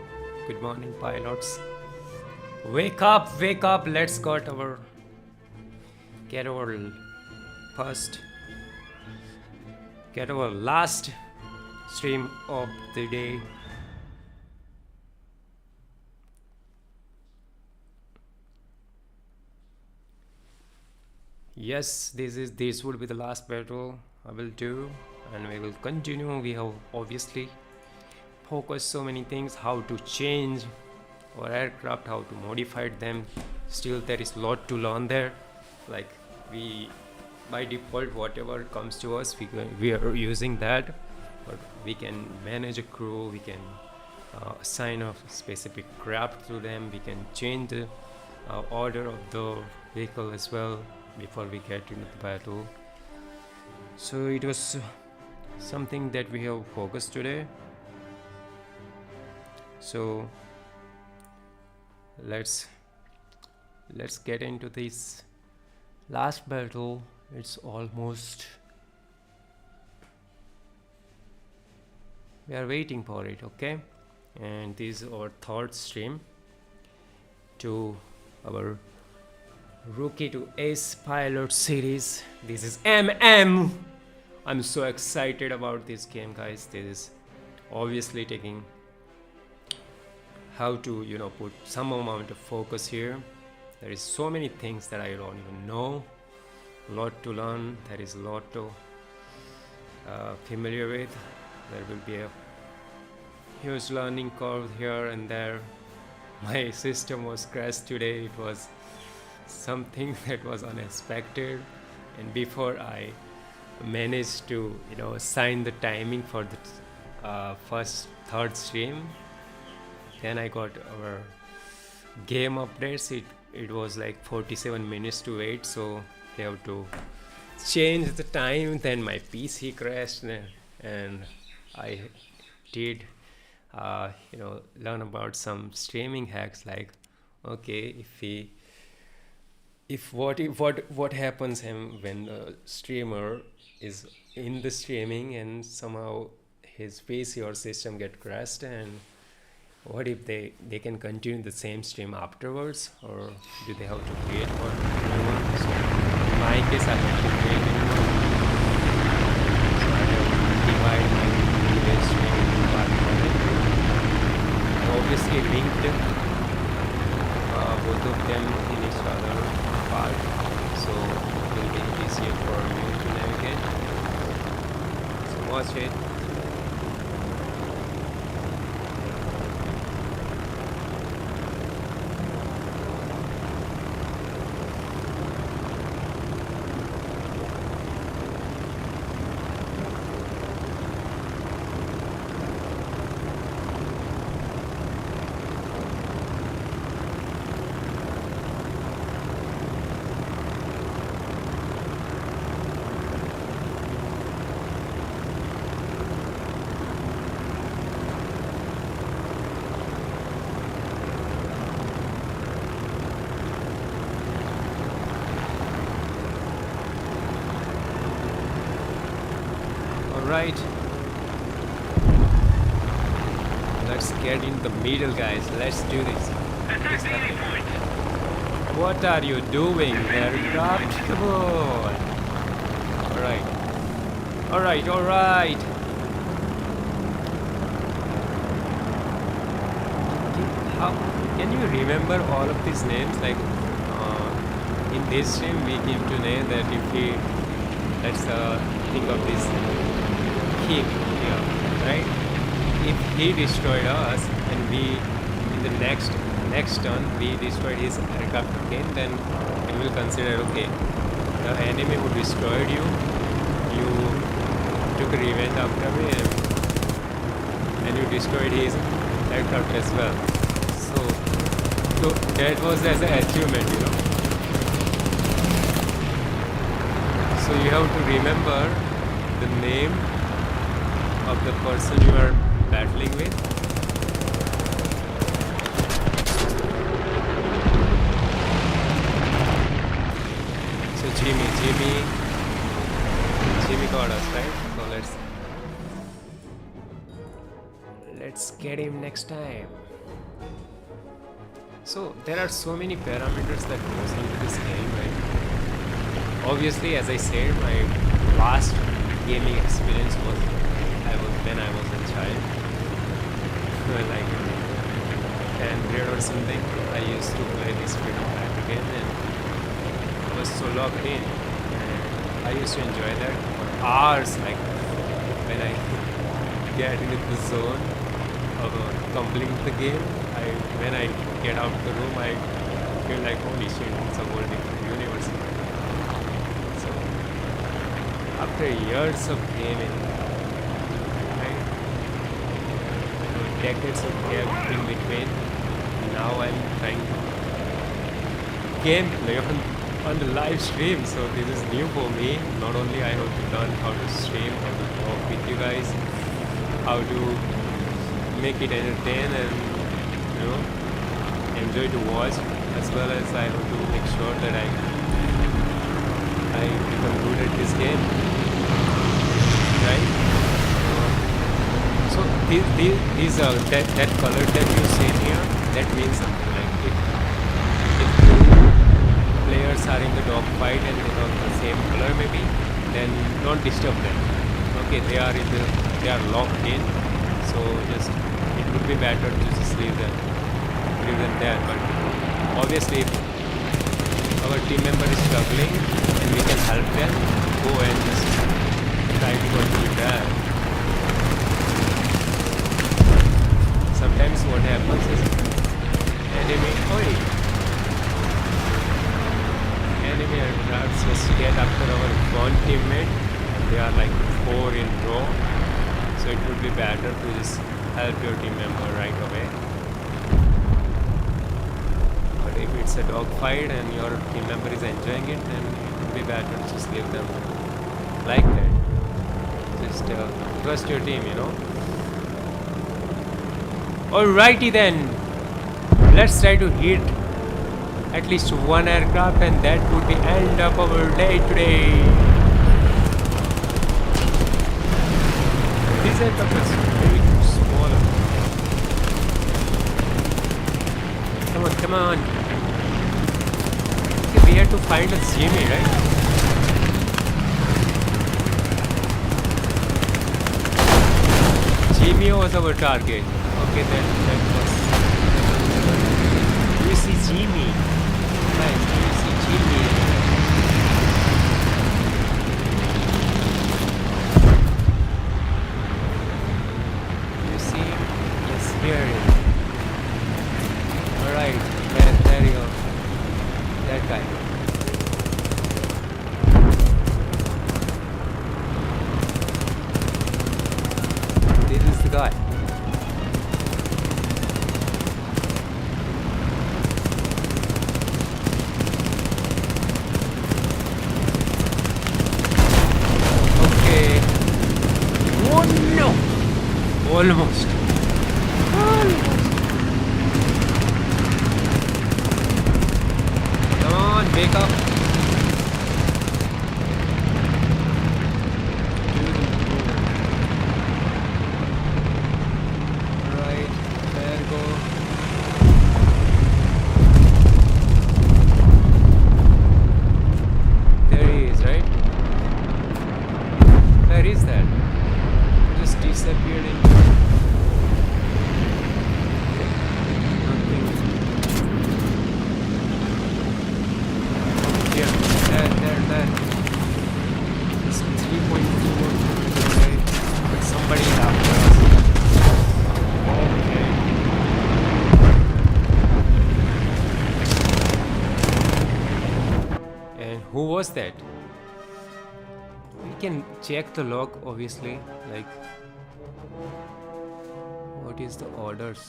good morning, pilots. Wake up, let's get our last stream of the day. Yes, this would be the last battle I will do, and we will continue. We have obviously focused so many things, how to change our aircraft, how to modify them. Still there is a lot to learn there. Like we by default whatever comes to us we are using that, but we can manage a crew, we can assign a specific craft to them, we can change the order of the vehicle as well before we get into the battle. So it was something that we have focused today. So let's get into this last battle. It's almost, we are waiting for it, okay? And this is our third stream to our Rookie to Ace Pilot series. This is MM. I'm so excited about this game, guys. This is obviously taking how to put some amount of focus here. There is so many things that I don't even know, a lot to learn. There is a lot to familiar with. There will be a huge learning curve here and there. My system was crashed today. It was something that was unexpected, and before I managed to assign the timing for the third stream, then I got our game updates. It was like 47 minutes to wait, so they have to change the time. Then my PC crashed, and I did learn about some streaming hacks, like okay, if what happens when the streamer is in the streaming and somehow his PC or system get crashed, and what if they can continue the same stream afterwards, or do they have to create one new one? So in my case I have to create a new one, so I have divided my previous stream into part 1 and 2. I obviously linked both of them in each other part, so it will be easier for you to navigate. So watch it. Right, let's get in the middle, guys. Let's do this. What are you doing, aircraft? Come on. Alright, Alright, alright. How can you remember all of these names? Like in this stream, we came to know that if we let's think of this king here, right? If he destroyed us and we in the next turn we destroyed his aircraft again, then we will consider okay, the enemy who destroyed you, you took revenge after me and you destroyed his aircraft as well. So that was as an achievement, you know. So you have to remember the name of the person you are battling with. So Jimmy got us, right? So let's get him next time. So there are so many parameters that goes into this game, right? Obviously, as I said, my last gaming experience was when I was a child, like 10th grade or something. I used to play this Freedom Pack again, and I was so locked in. And I used to enjoy that for hours. Like when I get into the zone of completing the game, when I get out the room, I feel like holy shit, it's a whole different universe. So after years of gaming, right, decades of gap in between, now I'm trying to gameplay on the live stream. So this is new for me. Not only I have to learn how to stream, how to talk with you guys, how to make it entertain and enjoy to watch, as well as I have to make sure that I become good at this game, right? So these are that color that you see here, that means something. Like if two players are in the dogfight and they have the same color maybe, then don't disturb them. Okay, they are locked in, so just it would be better to just leave them there. But obviously if our team member is struggling and we can help them, go and just try to continue that. Sometimes what happens is enemy aircrafts just get after our one teammate and they are like 4 in row, so it would be better to just help your team member right away. But if it's a dogfight and your team member is enjoying it, then it would be better to just leave them like that. Just trust your team, you know. Alrighty then, let's try to hit at least one aircraft, and that would be end of our day today. This aircraft is very small. Come on. Okay, we have to find a Jimmy, right? Jimmy was our target. Okay, that was. You see Jimmy. Guys, you see Jimmy. You see him? Yes, here. Alright, there you go. That guy. This is the guy. Okay. Oh no! Almost. Come on, wake up. Right, there go. There he is, right? Where is was that? We can check the log, obviously. Like, what is the orders?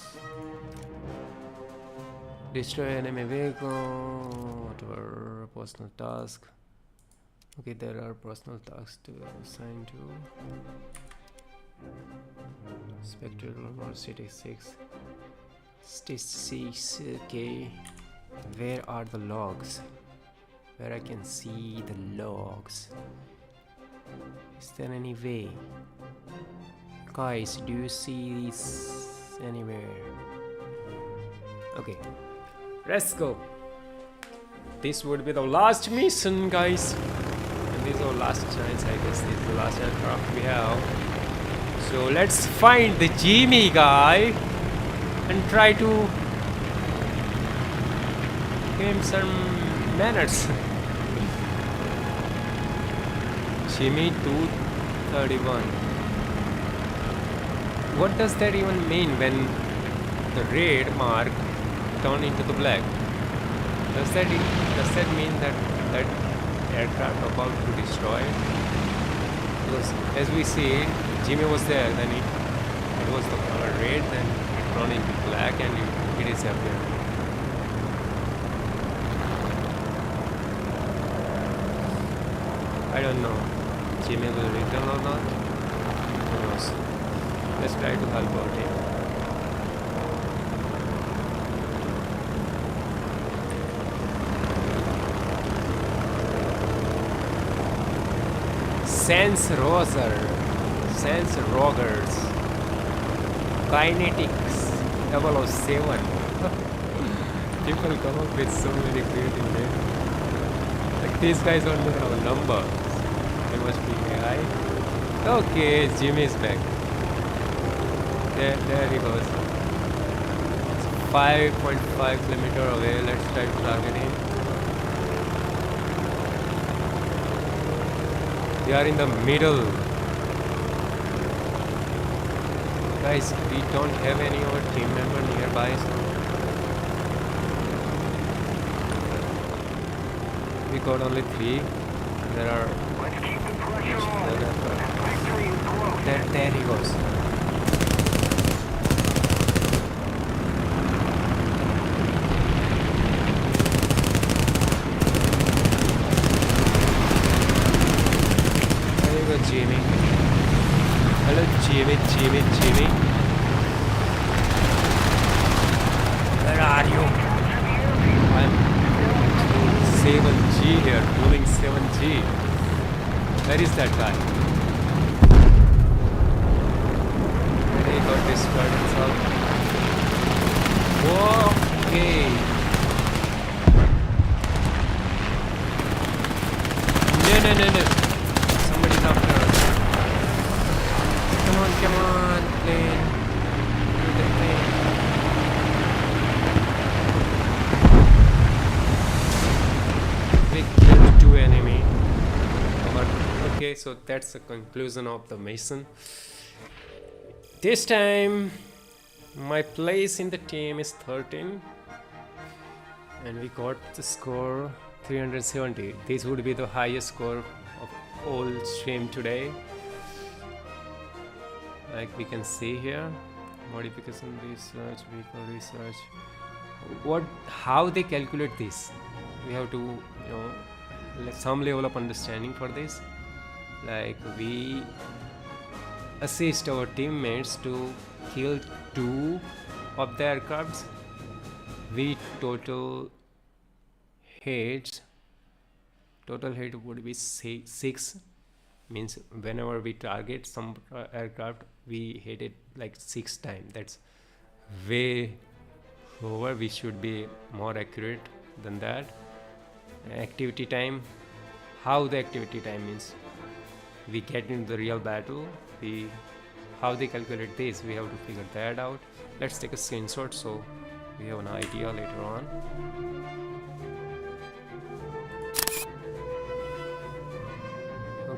Destroy enemy vehicle, whatever, personal task. Okay, there are personal tasks to assign to. Spectral or city 6. Stage 6, okay. Where are the logs? Where I can see the logs? Is there any way? Guys, do you see this anywhere? Okay, let's go. This would be the last mission, guys. And this is our last chance, I guess. This is the last aircraft we have. So let's find the Jimmy guy and try to give him some manners. Jimmy 231. What does that even mean when the red mark turn into the black? Does that mean that aircraft about to destroy? Because as we see, Jimmy was there, then it was the color red, then it turned into black, and it disappeared. I don't know. Jimmy will return or not? Who knows? Let's try to help out him. Sense Rogers Kinetics 007. People come up with so many creative names. Like these guys don't have a number. They must be AI. Okay, Jimmy's back. There he goes. It's 5.5 kilometers away. Let's try to target him. We are in the middle. Guys, we don't have any of our team member nearby. So we got only 3. There are. Let's keep the pressure on. Victory is close. There he goes. Jimmy. Hello, Jimmy. Where are you? I'm 7G here, pulling 7G. Where is that guy? He got destroyed himself. Okay. No. Somebody's after us. Come on, plane. Do the thing. We killed 2 enemy. Okay, so that's the conclusion of the mission. This time, my place in the team is 13. And we got the score 370. This would be the highest score of all stream today. Like we can see here, modification research, vehicle research. How they calculate this? We have to, some level of understanding for this. Like we assist our teammates to kill 2 of the aircrafts. We total hits. Total hit would be 6. Means whenever we target some aircraft, we hit it like 6 times. That's way over. We should be more accurate than that. Activity time. How the activity time means we get into the real battle. How they calculate this, we have to figure that out. Let's take a screenshot so we have an idea later on.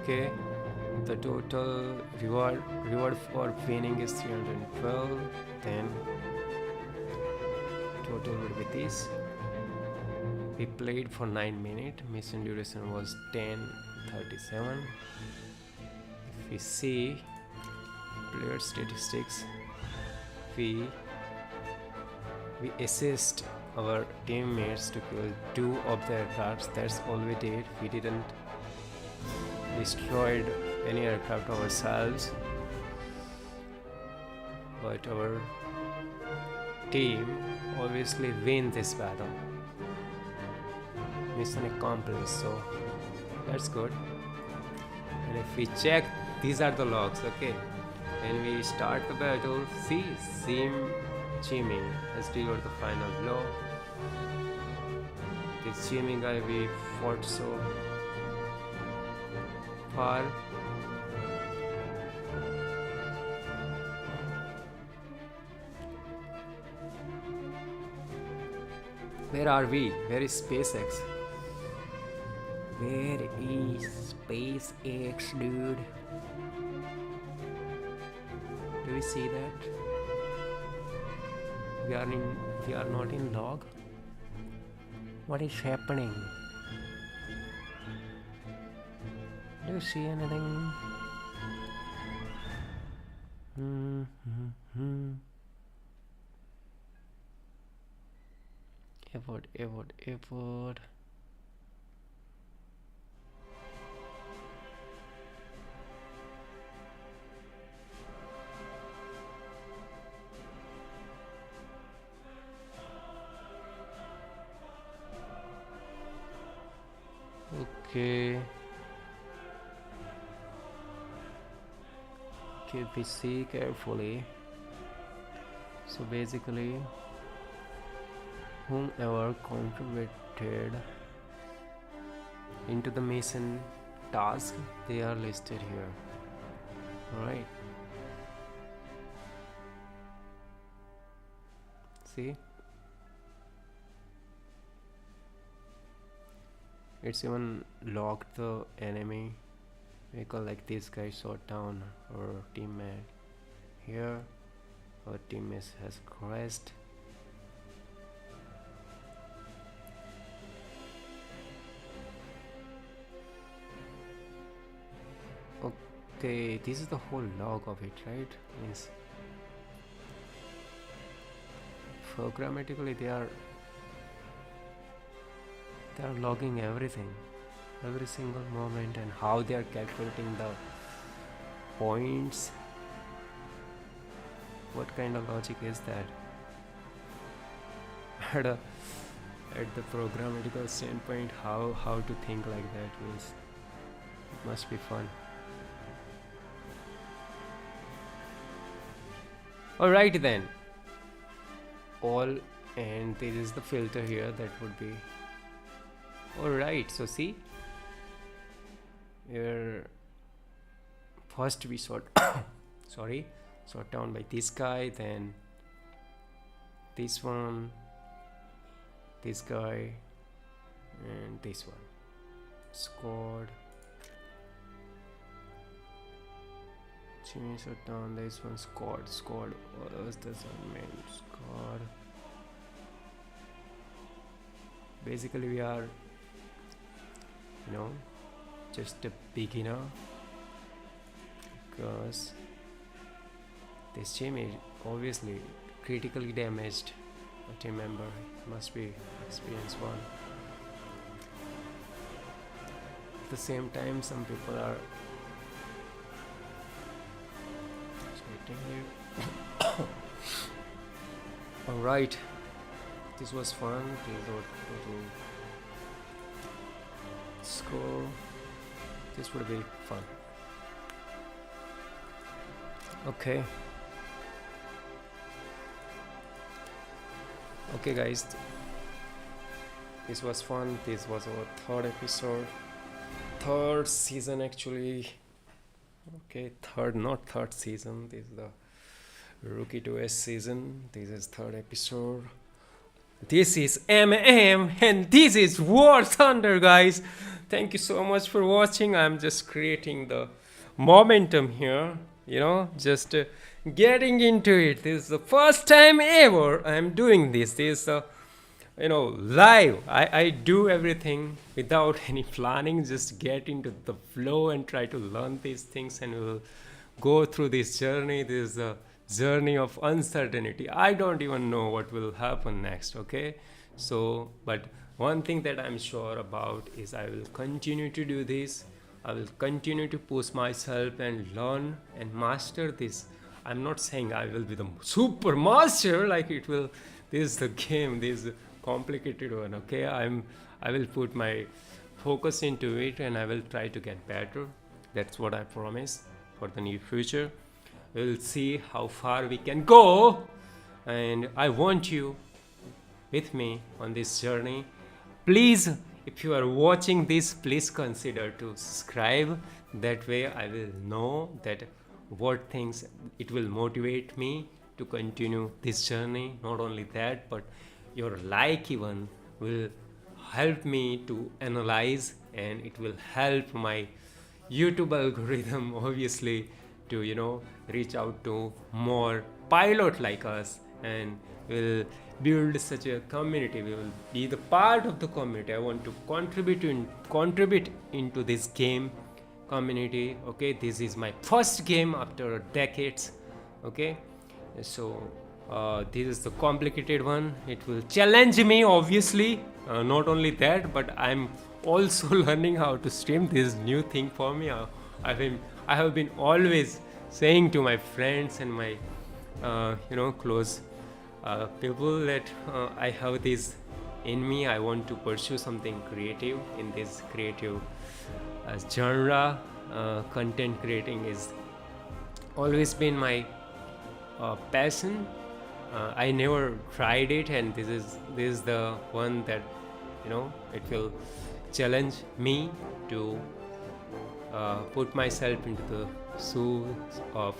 Okay, the total reward for winning is 312. Then total will be this. We played for 9 minutes. Mission duration was 10:37. If we see player statistics, we assist our teammates to kill 2 of the aircrafts. That's all we did. We didn't destroyed any aircraft ourselves, but our team obviously win this battle. Mission accomplished, so that's good. And if we check, these are the logs, okay? When we start the battle, see, 𝗪𝗵𝘁𝗵𝘂 has delivered the final blow. This 𝗪𝗵𝘁 guy we fought so far. Where are we? Where is SpaceX? Where is SpaceX, dude? Do we see that? We are not in log. What is happening? Do you see anything? 𝗪𝗵𝘁. Okay. If we see carefully, so basically whomever contributed into the mission task, they are listed here. Alright, see, it's even locked the enemy vehicle, like this guy shot down our teammate. Here our teammate has crashed. Okay, this is the whole log of it, right? Means programmatically they are logging everything, every single moment, and how they are calculating the points. What kind of logic is that? At the programmatical standpoint, how to think like that means it must be fun. Alright then, all, and there is the filter here, that would be alright. So see, here first we shot shot down by this guy, then this one, this guy, and this one. Squad. 𝗪𝗵𝘁𝗵𝘂 shut down this one. Squad. What else does that mean? Squad. Basically we are, just a beginner, because this 𝗪𝗵𝘁 obviously critically damaged a team member. It must be experienced one. At the same time, some people are here. Alright, this was fun. This is what total score. This would be fun. Okay. Okay guys, this was fun. This was our third episode, third season actually. Okay, not third season, this is the Rookie to S season. This is third episode. This is MM and this is War Thunder, guys. Thank you so much for watching. I'm just creating the momentum here, just getting into it. This is the first time ever I'm doing this. This is live. I do everything without any planning, just get into the flow and try to learn these things, and we'll go through this journey. This is a journey of uncertainty. I don't even know what will happen next, okay? So, but one thing that I'm sure about is I will continue to do this. I will continue to push myself and learn and master this. I'm not saying I will be the super master, like it will, this is the game, this is a complicated one, okay? I will put my focus into it and I will try to get better. That's what I promise for the near future. We'll see how far we can go, and I want you with me on this journey. Please, if you are watching this, please consider to subscribe. That way I will know that what things it will motivate me to continue this journey. Not only that, but your like even will help me to analyze, and it will help my YouTube algorithm obviously to reach out to more pilot like us, and will build such a community. We will be the part of the community. I want to contribute into this game community, okay? This is my first game after decades, okay? So this is the complicated one. It will challenge me obviously. Not only that, but I'm also learning how to stream. This new thing for me. I have been always saying to my friends and my close people that I have this in me. I want to pursue something creative in this creative genre. Content creating is always been my passion. I never tried it, and this is the one that it will challenge me to put myself into the shoes of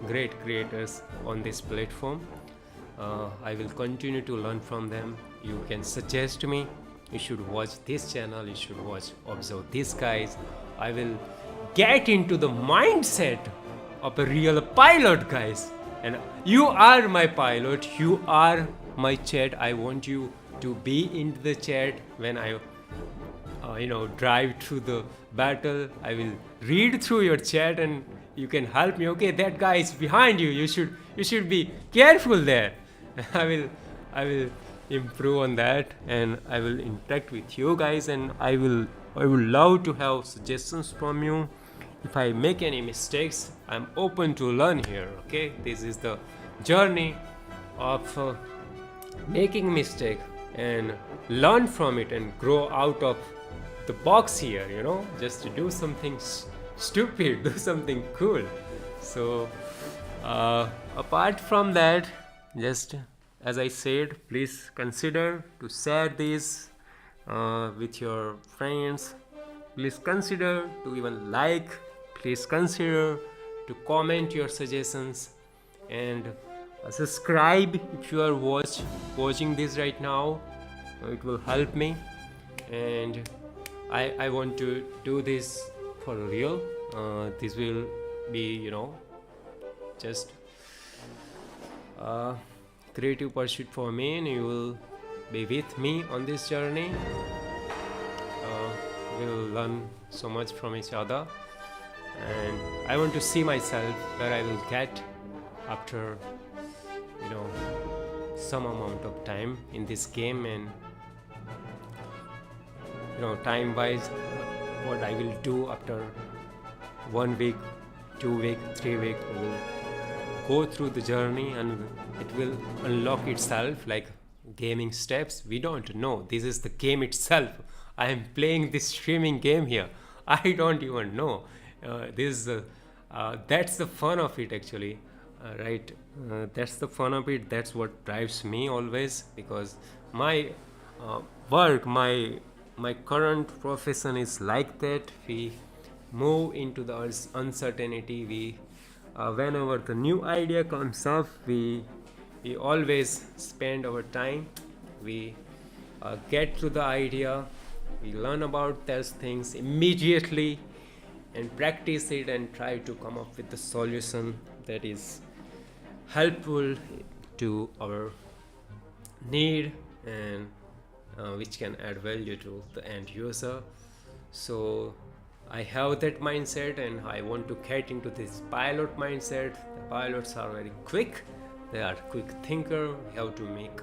great creators on this platform. I will continue to learn from them. You can suggest to me, you should watch this channel, you should observe these guys. I will get into the mindset of a real pilot, guys. And you are my pilot, you are my chat. I want you to be in the chat when I drive through the battle. I will read through your chat and you can help me. Okay, that guy is behind you. You should be careful there. I will improve on that, and I will interact with you guys, and I would love to have suggestions from you. If I make any mistakes, I'm open to learn here, okay? This is the journey of making mistake and learn from it and grow out of the box here, just to do something stupid, do something cool. So apart from that, just as I said, please consider to share this with your friends. Please consider to even like. Please consider to comment your suggestions, and subscribe if you are watching this right now. It will help me, and I want to do this for real. This will be just creative pursuit for me, and you will be with me on this journey. We will learn so much from each other, and I want to see myself where I will get after some amount of time in this game, and time wise what I will do after 1 week, 2 week, 3 week. I will go through the journey, and it will unlock itself like gaming steps. We don't know. This is the game itself. I am playing this streaming game here. I don't even know. That's the fun of it, actually, right? That's the fun of it. That's what drives me always, because my work, my current profession is like that. We move into the uncertainty. We whenever the new idea comes up, we always spend our time. We get to the idea. We learn about those things immediately and practice it and try to come up with the solution that is helpful to our need and which can add value to the end user. So I have that mindset, and I want to get into this pilot mindset. The pilots are very quick, they are quick thinker. We have to make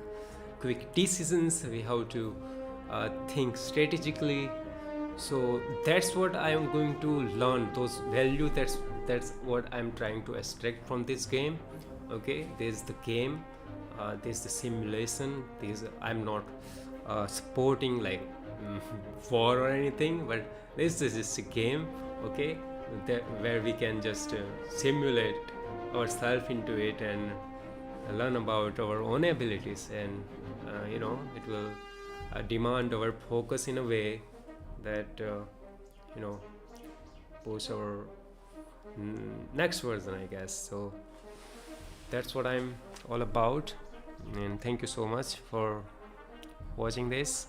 quick decisions, we have to think strategically. So that's what I am going to learn, those value. That's what I'm trying to extract from this game. Okay, there's the game, there's the simulation, I'm not supporting like war or anything, but this is just a game, okay, where we can just simulate ourselves into it and learn about our own abilities, and it will demand our focus in a way that push our next version, I guess. So that's what I'm all about, and thank you so much for watching this.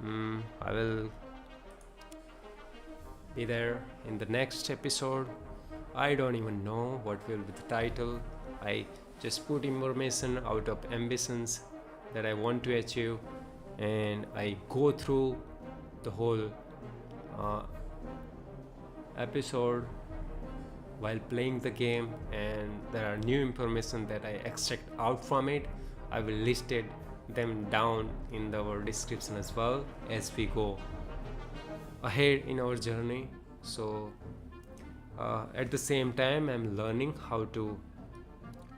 I will be there in the next episode. I don't even know what will be the title. I just put information out of ambitions that I want to achieve, and I go through the whole episode while playing the game, and there are new information that I extract out from it. I will list them down in our description as well as we go ahead in our journey. So at the same time, I'm learning how to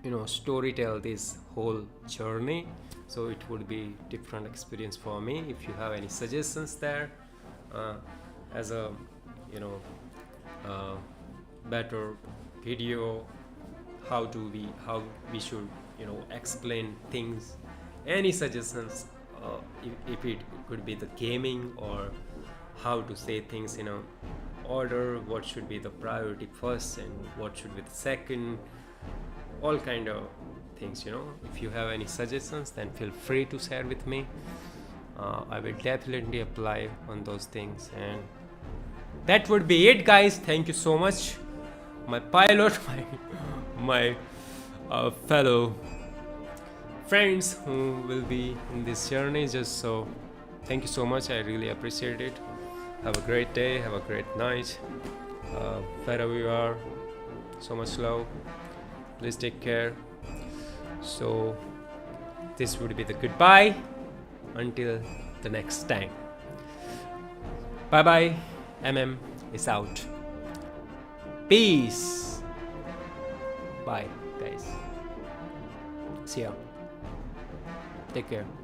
storytell this whole journey, so it would be different experience for me. If you have any suggestions there, as a better video, how we should explain things, any suggestions, if it could be the gaming, or how to say things in a order, what should be the priority first and what should be the second, all kind of things. If you have any suggestions, then feel free to share with me. I will definitely apply on those things. And that would be it, guys. Thank you so much, my pilot, my fellow friends who will be in this journey. Just so thank you so much, I really appreciate it. Have a great day, have a great night, wherever you are. So much love, please take care. So this would be the goodbye until the next time. Bye bye. is out. Peace. Bye, guys. See ya. Take care.